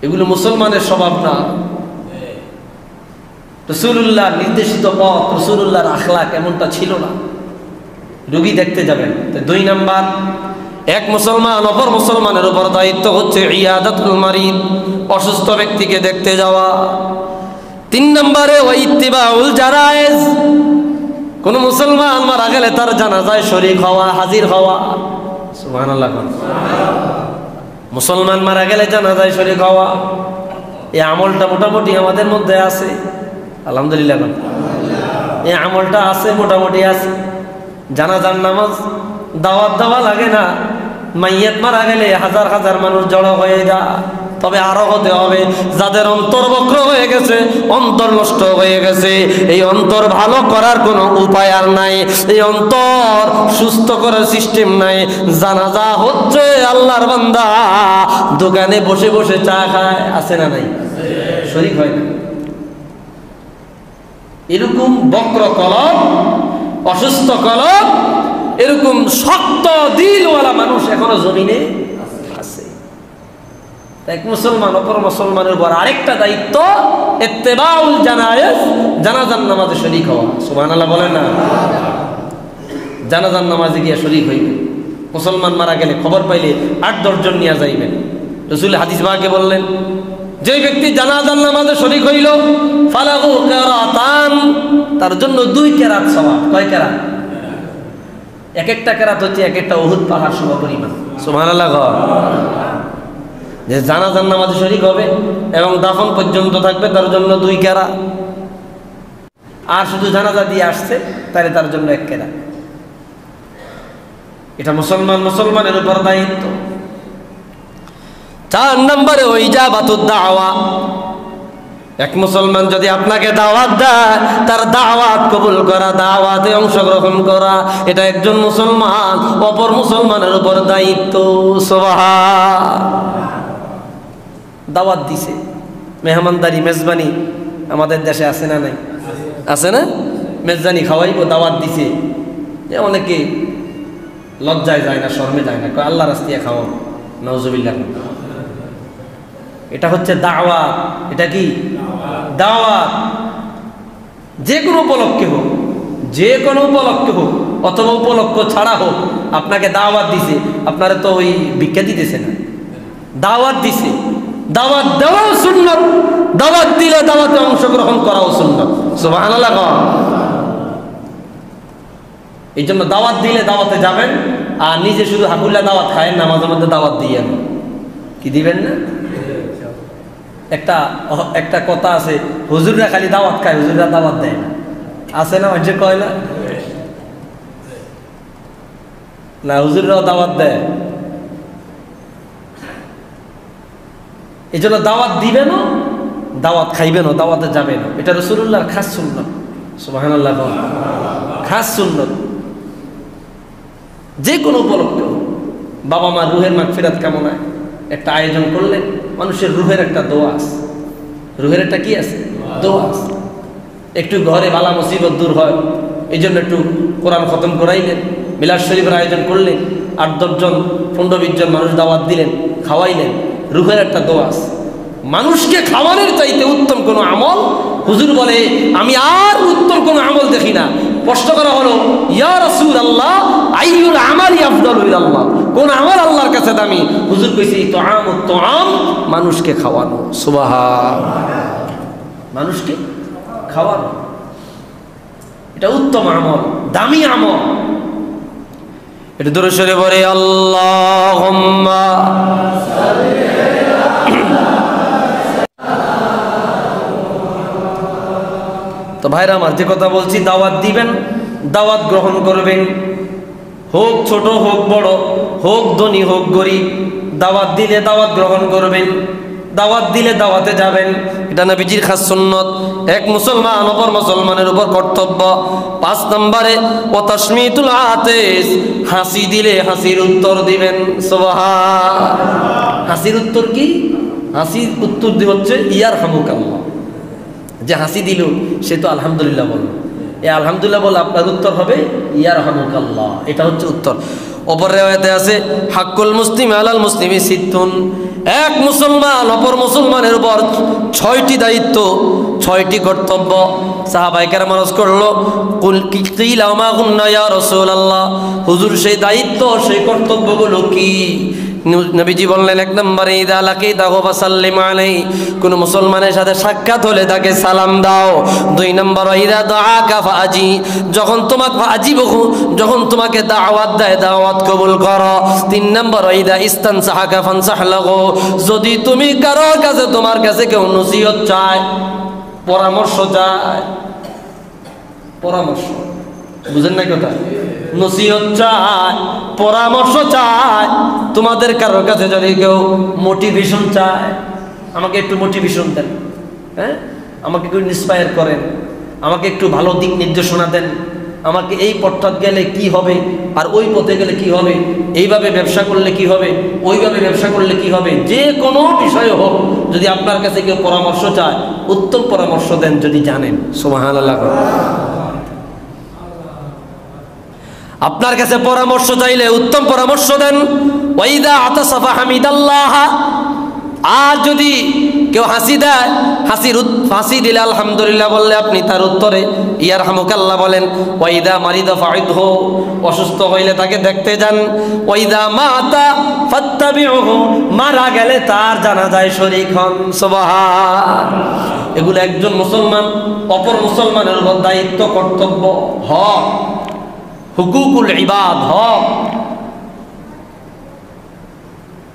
S1: এগুলো মুসলমানের স্বভাব না। রাসূলুল্লাহ নির্দেশিত পথ, রাসূলুল্লাহর আখলাক এমনটা ছিল না। রোগী দেখতে যাবেন। 2 নাম্বার, এক মুসলমান অপর মুসলমানের উপর দায়িত্ব হচ্ছে ইয়াদাতুল মারিদ, অসুস্থ ব্যক্তিকে দেখতে যাওয়া। 3 নম্বরে ওয়া ইত্তিবাউল জানায়েজ, কোন মুসলমান মারা গেলে তার জানাজায় শরীক হওয়া, হাজির হওয়া। সুবহানাল্লাহ। মুসলমান মারা গেলে জানাজায় শরীক হওয়া, এই আমলটা মোটামুটি আমাদের মধ্যে আছে, আলহামদুলিল্লাহ। এই আমলটা আছে, মোটামুটি আছে। জানাজার নামাজ দাওয়াত দেওয়া লাগে না, মাইয়াত মারা গেলে হাজার হাজার মানুষ জড়ো হয়ে যায়। তবে আরো হতে হবে যাদের অন্তর বক্র হয়ে গেছে, অন্তর নষ্ট হয়ে গেছে, এই অন্তর ভালো করার কোনো উপায় আর নাই, এই অন্তর সুস্থ করার সিস্টেম নাই। জানাজা হচ্ছে, আল্লাহর বান্দা দোকানে বসে বসে চা খায়, আছে না নাই? শরীক হয় না। এরকম বক্র কলব, অসুস্থ কলব, এরকম শক্ত দিলওয়ালা মানুষ এখনো জমিনে আছে। এক মুসলমান অপর মুসলমানের উপর আরেকটা দায়িত্ব ইত্তিবাউল জানায়েজ, জানাজার নামাজে শরীক হওয়া। সুবহানাল্লাহ বলেন না? জানাজার নামাজে গিয়ে শরীক হইবেন। মুসলমান মারা গেলে খবর পাইলে 8-10 জন নিয়ে যাইবেন। রাসূল হাদিস ভাগে বললেন, যে ব্যক্তি জানাজার নামাজে শরীক হইল ফালাহু কিরাতান, তার জন্য 2 কেরাত সওয়াব। কয় কেরাত? এক একটা কেরাত হচ্ছে এক একটা উহুদ পাহাড় সম পরিমাণ। সুবহানাল্লাহ। যে জানাজার নামাজে শরীক হবে এবং দাফন পর্যন্ত থাকবে, তার জন্য 2 কেরাত। আর শুধু জানাজা দিয়ে আসছে, তাহলে তার জন্য 1 কেরাত। এটা মুসলমানের উপর দায়িত্ব। 4 নম্বরে ইজাবাতুদ দাওয়া, এক মুসলমান যদি আপনাকে দাওয়াত দেয়, তার দাওয়াত কবুল করা, দাওয়াতে অংশগ্রহণ করা, এটা একজন মুসলমান অপর মুসলমানের উপর দায়িত্ব। দাওয়াত দিছে, মেহমানদারি, মেজবানি আমাদের দেশে আছে না নাই? আছে না? মেজবানি খাওয়াইব, দাওয়াত দিছে। অনেকে লজ্জায় যায় না, শরমে যায় না, কয় আল্লাহর রাস্তায় খাওয়াও, নাউজুবিল্লাহ। এটা হচ্ছে দাওয়াত। এটা কি দাওয়াত? যে কোনো উপলক্ষে হোক, যে কোনো উপলক্ষে হোক, অথবা উপলক্ষ ছাড়া হোক, আপনাকে দাওয়াত দিছে। আপনারা তো ওই ভিক্ষা দিতেছে না, দাওয়াত দিছে। দাওয়াত দেওয়াও সুন্নত, দাওয়াত দিলে দাওয়াতে অংশগ্রহণ করাও সুন্নত। সুবহানাল্লাহ। এই জন্য দাওয়াত দিলে দাওয়াতে যাবেন, আর নিজে শুধু হাকুল্লা দাওয়াত খায়েন না, মাঝে মধ্যে দাওয়াত দিয়েন। কি দিবেন না? একটা কথা আছে, হুজুররা খালি দাওয়াত খায়, হুজুররা দাওয়াত দেয় না। আছে না? যে কয় না, না হুজুররাও দাওয়াত দেয়। এই জন্য দাওয়াত দিবেনও, দাওয়াত খাইবেনও, দাওয়াতে যাবেনও। এটা রাসূলুল্লাহর খাস সুন্নত। সুবহানাল্লাহ। খাস সুন্নত। যে কোনো উপলক্ষে বাবা মা রুহের মাগফিরাত কামনায় একটা আয়োজন করলে মানুষের রুহের একটা দোয়া আছে, রুহের একটা কি আছে? দোয়া আছে। একটু ঘরে বালা মুসিবত দূর হয়, এই জন্য একটু কোরআন খতম করাইলেন, মিলাদ শরীফের আয়োজন করলেন, 8-10 জন 15-20 জন মানুষ দাওয়াত দিলেন, খাওয়াইলেন, রুহের একটা দোয়া আছে। মানুষকে খাওয়ানোর চাইতে উত্তম কোনো আমল হুজুর বলে আমি আর উত্তম কোনো আমল দেখি না। প্রশ্ন করা হলো, ইয়া রাসূলুল্লাহ আইয়ুল আমালি আফদালু ইলাল্লাহ, কোন আমল আল্লাহর কাছে দামি? হুজুর কইছে ইতআমুত তুআম, মানুষকে খাওয়ানো। সুবহানাল্লাহ। মানুষকে খাওয়ানো এটা উত্তম আমল, দামি আমল। এটা দরুদ শরীফ পড়ে আল্লাহুম্মা তো ভাইরা আমার, যে কথা বলছি, দাওয়াত দিবেন, দাওয়াত গ্রহণ করবেন, হোক ছোট হোক বড়, হোক ধনী হোক গরিব, দাওয়াত দিলে দাওয়াত গ্রহণ করবেন, দাওয়াত দিলে দাওয়াতে যাবেন। এটা নবীজির খাস সুন্নত। এক মুসলমান অপর মুসলমানের উপর কর্তব্য। 5 নম্বরে ও তাশমিতুল আতিস, হাসি দিলে হাসির উত্তর দিবেন। সুবহান। হাসির উত্তর কি? হাসির উত্তর হচ্ছে ইয়ারহামুকাল্লাহ। যে হাসি দিল সে তো আলহামদুলিল্লাহ বলল, এই আলহামদুলিল্লাহ বলে আপনার উত্তর হবে ইয়ারহামুকাল্লাহ। এটা হচ্ছে উত্তর। অপর রিওয়ায়াতে আছে হাক্কুল মুসলিম আলাল মুসলিমি সিত্তুন, এক মুসলমান অপর মুসলমানের উপর 6টি দায়িত্ব, 6টি কর্তব্য। সাহাবায়ে কেরাম আরজ করলো, কুল কিলা মা কুননা ইয়া রাসূলুল্লাহ, হুজুর সেই দায়িত্ব সেই কর্তব্যগুলো কি? নবীজি বললেন, 1 নম্বরে ইদা লাকিতাহু ফাসাল্লিম আলাইহি, কোন মুসলমানের সাথে সাক্ষাৎ হলে তাকে সালাম দাও। 2 নম্বর ইদা দাআকা ফাজি, যখন তোমাকে ফাজিবহু, যখন তোমাকে দাওয়াত দেয় দাওয়াত কবুল করো। 3 নম্বর ইদা ইস্তানসাহাকা ফানসাহ লাহু, যদি তুমি কারোর কাছে, তোমার কাছে কেউ নসিহত চায়, পরামর্শ চায়, পরামর্শ বুঝেন না কথা, নসিহত চায়, পরামর্শ চায়, তোমাদের কারোর কাছে যদি কেউ মোটিভেশন চায়, আমাকে একটু মোটিভেশন দেন, হ্যাঁ, আমাকে একটু ইন্সপায়ার করেন, আমাকে একটু ভালো দিক নির্দেশনা দেন, আমাকে এই পথটা গেলে কি হবে, আর ওই পথে গেলে কি হবে, এইভাবে ব্যবসা করলে কি হবে, ওইভাবে ব্যবসা করলে কি হবে, যে কোনো বিষয় হোক, যদি আপনার কাছে কেউ পরামর্শ চায়, উত্তম পরামর্শ দেন যদি জানেন। সুবহানাল্লাহ। আপনার কাছে পরামর্শ চাইলে উত্তম পরামর্শ দেন। ওয়াইদা আতাসাফা হামিদাল্লাহ, আর যদি কেউ হাসি দেয়, হাসি দিলে আলহামদুলিল্লাহ বললে আপনি তার উত্তরে ইয়ারহামুকাল্লাহ বলেন। ওয়াইদা মারিদা ফাইদহু, অসুস্থ হইলে তাকে দেখতে যান। ওয়াইদা মাতা ফাত্তাবিউহু, মারা গেলে তার জানাজায় শরীক হন। সুবহান। এগুলো একজন মুসলমান অপর মুসলমানের উপর দায়িত্ব, কর্তব্য, হক, হুকুকুল ইবাদ, হক,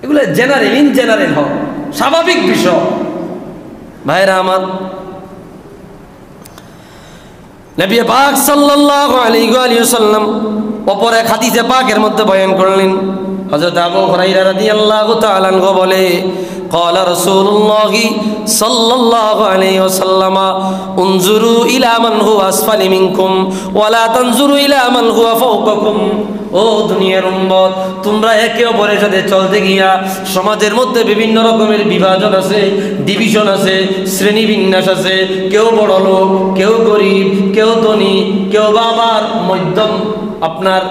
S1: এগুলো জেনারেল, ইন জেনারেল হক, স্বাভাবিক বিষয়। ভাইরা আমার, নবী পাক সাল্লাল্লাহু আলাইহি ওয়া সাল্লাম অপর এক হাদিসে পাকের মধ্যে বয়ান করলেন, হযরত আবু হুরায়রা রাদিয়াল্লাহু তাআলা আনহু বলে, قال رسول الله صلى الله عليه وسلم انظروا الى من هو اسفل منكم ولا تنظروا الى من هو فوقكم। ও দুনিয়ার উম্মত, তোমরা একে অপরের সাথে চলতে গিয়া সমাজের মধ্যে বিভিন্ন রকমের বিভাজন আছে, ডিভিশন আছে, শ্রেণী বিন্যাস আছে, কেউ বড় লোক, কেউ গরিব, কেউ ধনী, কেউ বাবার মধ্যম, আপনার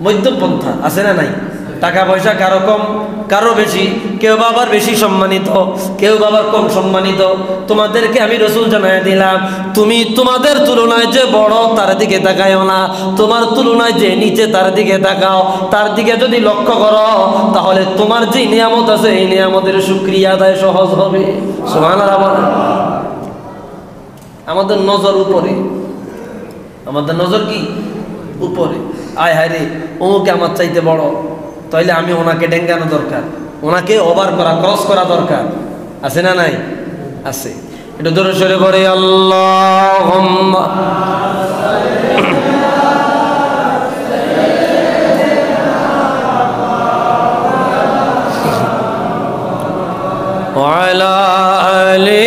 S1: মধ্যম পন্থা আছে না নাই? টাকা পয়সা কারো কম কারো বেশি, কেউ বাবার বেশি সম্মানিত, কেউ বাবার কম সম্মানিত। তোমাদেরকে আমি রাসূল জানাই দিলাম, তুমি তোমাদের তুলনায় যে বড় তার দিকে তাকায়ও না, তোমার তুলনায় যে নিচে তার দিকে তাকাও। তার দিকে যদি লক্ষ্য করো তাহলে তোমার যে নিয়ামত আছে এই নিয়ামতের শুকরিয়া আদায় সহজ হবে। সুবহানাল্লাহ। আমাদের নজর উপরে, আমাদের নজর কি উপরে। আয় হায় রে, অমুকে আমার চাইতে বড়, তাইলে আমি ওনাকে ডেঙ্গানো দরকার, ওনাকে ওভার করা, ক্রস করা দরকার। আছে না নাই? আছে। একটু দূরে সরে পড়ে আল্লাহুম্মা ওয়া আলা আলি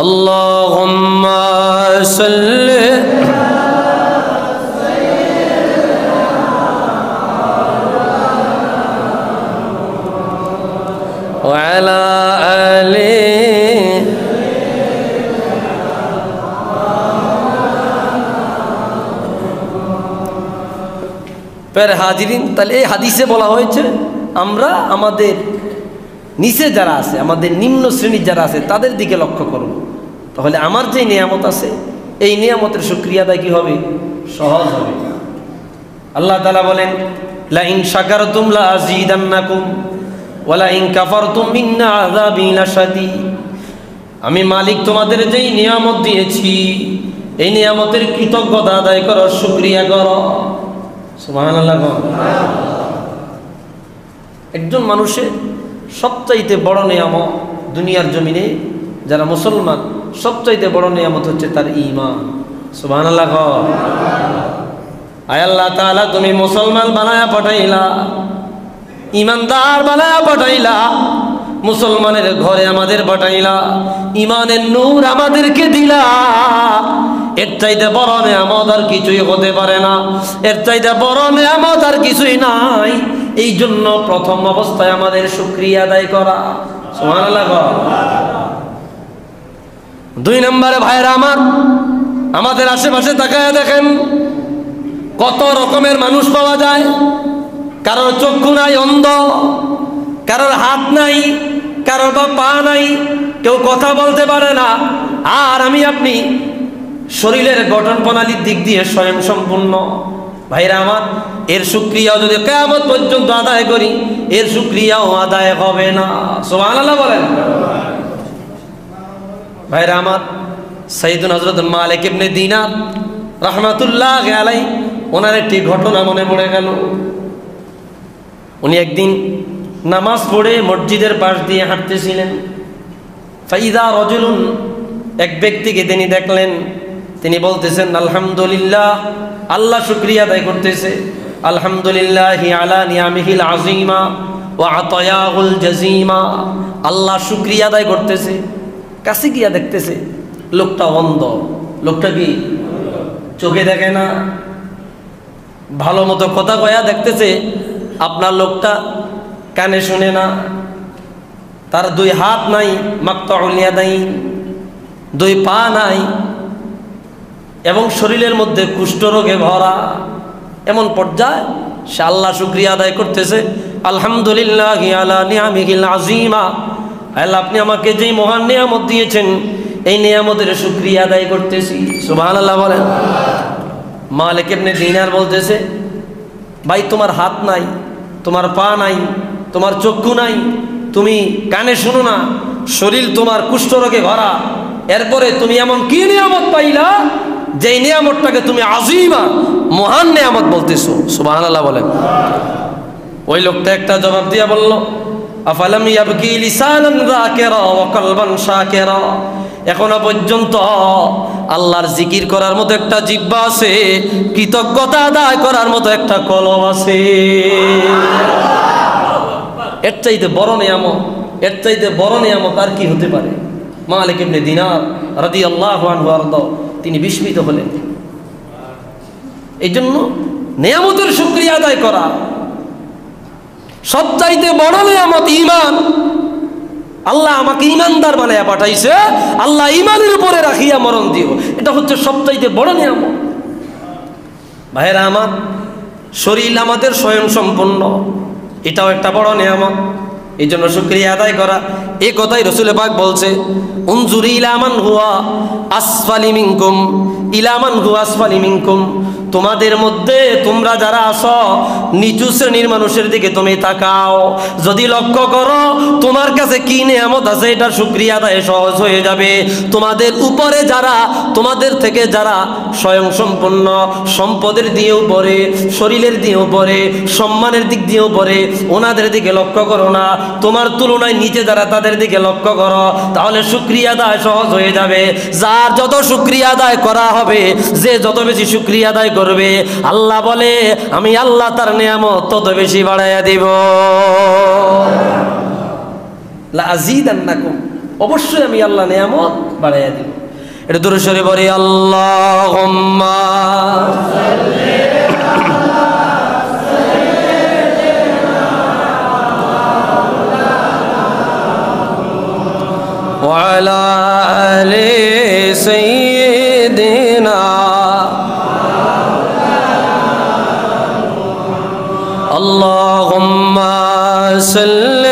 S1: আল্লাহুম্মা সাল্লি ওয়া আলা আলি। প্যার হাজিরিন, তাহলে এই হাদিসে বলা হয়েছে আমরা আমাদের নিচে যারা আছে, আমাদের নিম্ন শ্রেণীর যারা আছে তাদের দিকে লক্ষ্য করব। তাহলে আমার যে নিয়ামত আছে এই নিয়ামতের শুকরিয়া আদায় কি হবে? সহজ হবে। আল্লাহ তাআলা বলেন, লা ইন শাকারতুম লা আযীদান্নাকুম ওয়া লা ইন কাফারতুম মিন্না আযাবি লাশাদীদ। আমি মালিক তোমাদের যেই নিয়ামত দিয়েছি এই নিয়ামতের কৃতজ্ঞতা আদায় করো, শুকরিয়া করো। সুবহানাল্লাহ। একজন মানুষের সবচাইতে বড় নিয়ামত দুনিয়ার জমিনে যারা মুসলমান, সবচাইতে বড় নিয়ামত হচ্ছে তার ঈমান। সুবহানাল্লাহ। আয় আল্লাহ তাআলা, তুমি মুসলমান বানায়া পাঠাইলা, ঈমানদার বানায়া পাঠাইলা, মুসলমানের ঘরে আমাদের পাঠাইলা, ঈমানের নূর আমাদেরকে দিলা। এর চাইতে বড় নিয়ামত আর কিছুই হতে পারে না, এর চাইতে বড় নিয়ামত আর কিছুই নাই। এই জন্য প্রথম অবস্থায় আমাদের শুকরিয়া আদায় করা। সুবহানাল্লাহ। দুই নম্বরে ভাইরা আমার, আমাদের আশেপাশে তাকায় দেখেন কত রকমের মানুষ পাওয়া যায়। কারোর চক্ষু নাই, অন্ধ, কারোর হাত নাই, কারোর বা পা নাই, কেউ কথা বলতে পারে না। আর আমি আপনি শরীরের গঠন প্রণালীর দিক দিয়ে স্বয়ং সম্পূর্ণ। ভাইরা আমার, এর শুকরিয়াও যদি কিয়ামত পর্যন্ত আদায় করি এর শুকরিয়াও আদায় হবে না। সুবহানাল্লাহ বলেন। ভাইরা আমার, সাইয়্যিদুনা হযরত মালিক ইবনে দিনার রাহমাতুল্লাহি আলাইহি ওনার একটি ঘটনা মনে পড়ে গেল। উনি একদিন নামাজ পড়ে মসজিদের পাশ দিয়ে হাঁটতেছিলেন। ফাইদা রাজুলুন, এক ব্যক্তিকে তিনি দেখলেন, তিনি বলতেছেন আলহামদুলিল্লাহ, আল্লাহ শুকরিয়া আদায় করতেছে। আলহামদুলিল্লাহি আলা নিয়ামিহিল আযীমা ওয়া আতায়াহুল জাযীমা। আল্লাহ শুকরিয়া আদায় করতেছে। কাছে গিয়া দেখতেছে লোকটা অন্ধ। লোকটা কি চোখে দেখে না, ভালো মতো কথা কয়া দেখতেছে, আপনার লোকটা কানে শুনে না, তার দুই হাত নাই, মাকতাউল ইয়াদাইন, দুই পা নাই, এবং শরীরের মধ্যে কুষ্ঠরোগে ভরা। এমন পর্যায়ে সে আল্লাহ শুকরিয়া আদায় করতেছে। আলহামদুলিল্লাহি আলা নিয়ামিহিল আযীমা। আল্লাহ, আপনি আমাকে যেই মহান নিয়ামত দিয়েছেন এই নিয়ামতের শুকরিয়া আদায় করতেছি। সুবহানাল্লাহ বলেন। মালিক ইবনে দিনার বলতেছে, ভাই তোমার হাত নাই, তোমার পা নাই, তোমার চক্ষু নাই, তুমি কানে শুনো না, শরীর তোমার কুষ্ঠরোগে ভরা, এরপরে তুমি এমন কি নিয়ামত পাইলা যেই নিয়ামতটাকে তুমি আযীমা, মহান নিয়ামত বলতেছো। সুবহানাল্লাহ বলেন। ওই লোকটা একটা জবাব দিয়া বলল, আফালাম ইয়াবকি লিসানান যাকিরা ওয়া কলবান শাকিরা। এখনো পর্যন্ত আল্লাহর জিকির করার মতো একটা জিহ্বা আছে, কৃতজ্ঞতা আদায় করার মতো একটা কলব আছে। এর চাইতে বড় নিয়ামত, এর চাইতে বড় নিয়ামত আর কি হতে পারে? মালিক ইবনে দিনার রাদিয়াল্লাহু আনহু আরদা তিনি বিস্মিত হলেন। এই জন্য নিয়ামতের শুকরিয়া আদায় করা সবচাইতে বড় নিয়ামত ঈমান। আল্লাহ আমাকে ঈমানদার বানায়া পাঠাইছে, আল্লাহ ঈমানের উপরে রাখিয়া মরণ দিও, এটা হচ্ছে সবচাইতে বড় নিয়ামত। ভাইয়েরা আমার, শরীর আমাদের স্বয়ং সম্পূর্ণ, এটাও একটা বড় নিয়ামত। এই জন্য শুকরিয়া আদায় করা। এই কথাই রাসূল পাক বলছে, উনজুরি ইলা মান হুয়া আসফালি মিনকুম ইলা মান হুয়া আসফালি মিনকুম, তোমাদের মধ্যে তোমরা যারা আছো নিচু শ্রেণীর মানুষের দিকে তুমি তাকাও, যদি লক্ষ্য করো তোমার কাছে কি নিয়ামত আছে এটার শুকরিয়া আদায় সহজ হয়ে যাবে। তোমাদের উপরে যারা, তোমাদের থেকে যারা স্বয়ং সম্পূর্ণ, সম্পদের দিয়েও পড়ে, শরীরের দিয়েও পড়ে, সম্মানের দিক দিয়েও পড়ে, ওনাদের দিকে লক্ষ্য করো না, তোমার তুলনায় নিচে যারা তাদের দিকে লক্ষ্য করো, তাহলে শুকরিয়া আদায় সহজ হয়ে যাবে। যার যত শুকরিয়া আদায় করা হবে, যে যত বেশি শুকরিয়া আদায় করবে, আল্লাহ বলে আমি আল্লাহ তার নিয়ামত তত বেশি বাড়াইয়া দিব। লা আযীদান্নাকুম, অবশ্যই আমি আল্লাহ নিয়ামত বাড়াইয়া দিব। এটা দূরে সরে বলি আল্লাহুম্মা وعلى آل سيدنا اللهم صل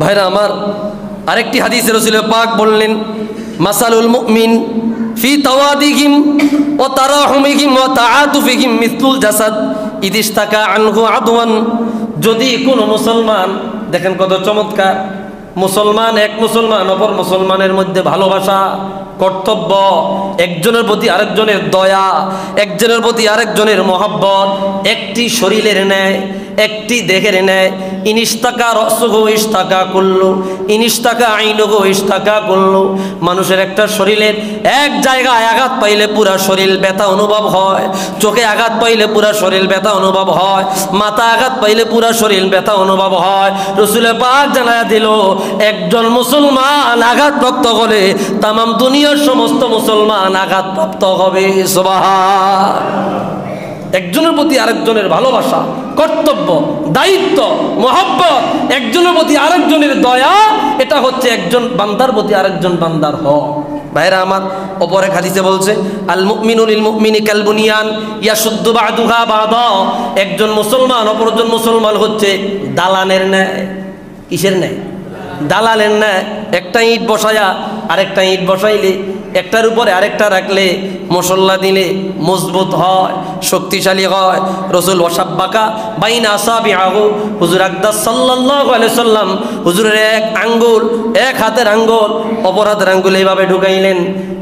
S1: ভাইরা আমার, আরেকটি হাদিসে রাসূল পাক বললেন, মাসালুল মুমিন ফি তাওয়াদিহিম ওয়া তারাহুমিহিম ওয়া তাআতুফিহিম মিসলুল জাসাদ ইদিশতাকা আনহু আদওয়ান। যদি কোনো মুসলমান, দেখেন কত চমৎকার, মুসলমান এক মুসলমান অপর মুসলমানের মধ্যে ভালোবাসা, কর্তব্য, একজনের প্রতি আরেকজনের দয়া, একজনের প্রতি আরেকজনের মহব্বত, একটি শরীরের ন্যায়, একটি দেহের ন্যায়। ইনিস্তাকা রসুহু ইস্তাকা কুল্লু, ইনিস্তাকা আইনুহু ইস্তাকা কুল্লু। মানুষের একটা শরীরের এক জায়গায় আঘাত পাইলে পুরা শরীর ব্যথা অনুভব হয়, চোখে আঘাত পাইলে পুরা শরীর ব্যথা অনুভব হয়, মাথা আঘাত পাইলে পুরা শরীর ব্যথা অনুভব হয়। রাসূল পাক জানায়া দিল, একজন মুসলমান আঘাতপ্রাপ্ত হলে তামাম দুনিয়ার সমস্ত মুসলমান আঘাতপ্রাপ্ত হবে। সুবহান। একজনের প্রতি আরেকজনের ভালোবাসা, কর্তব্য, দায়িত্ব, মহব্বত, একজনের প্রতি আরেকজনের দয়া, এটা হচ্ছে একজন বান্দার প্রতি আরেকজন বান্দার হক। ভাইরা আমার, অপর এক হাদিসে বলছে, আল মুমিনু লিল মুমিনি কাল বুনিয়ান ইয়াশুদ্দু বা'দুহা বা'দা। একজন মুসলমান অপরজন মুসলমান হচ্ছে দালানের ন্যায়। কিসের ন্যায়? দালালের ন্যায়। একটা ইট বসায়া আরেকটা ইট বসাইলে, একটার উপরে আরেকটা রাখলে, মশলা দিলে মজবুত হয়, শক্তিশালী হয়। রাসূল ওয়াসাব্বাকা বাইনা আসাবিআহু, হুজুর আকদাস সাল্লাল্লাহু আলাইহি সাল্লাম হুজুরের এক আঙ্গুল, এক হাতের আঙ্গুল অপর হাতের আঙ্গুল এইভাবে ঢুকাইলেন।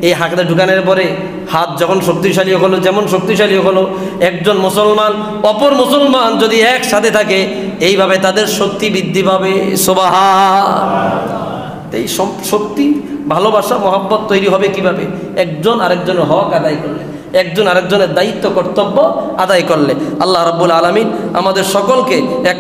S1: এই হাতে ঢুকানোর পরে হাত যখন শক্তিশালী হলো, যেমন শক্তিশালী হলো, একজন মুসলমান অপর মুসলমান যদি একসাথে থাকে এইভাবে তাদের শক্তি বৃদ্ধি পাবে। সুবহান। এই শক্তি, ভালোবাসা, মহব্বত তৈরি হবে কিভাবে? একজন আরেকজনের হক আদায় করলে, একজন আরেকজনের দায়িত্ব কর্তব্য আদায় করলে। আল্লাহ রাব্বুল আলামিন আমাদের সকলকে এক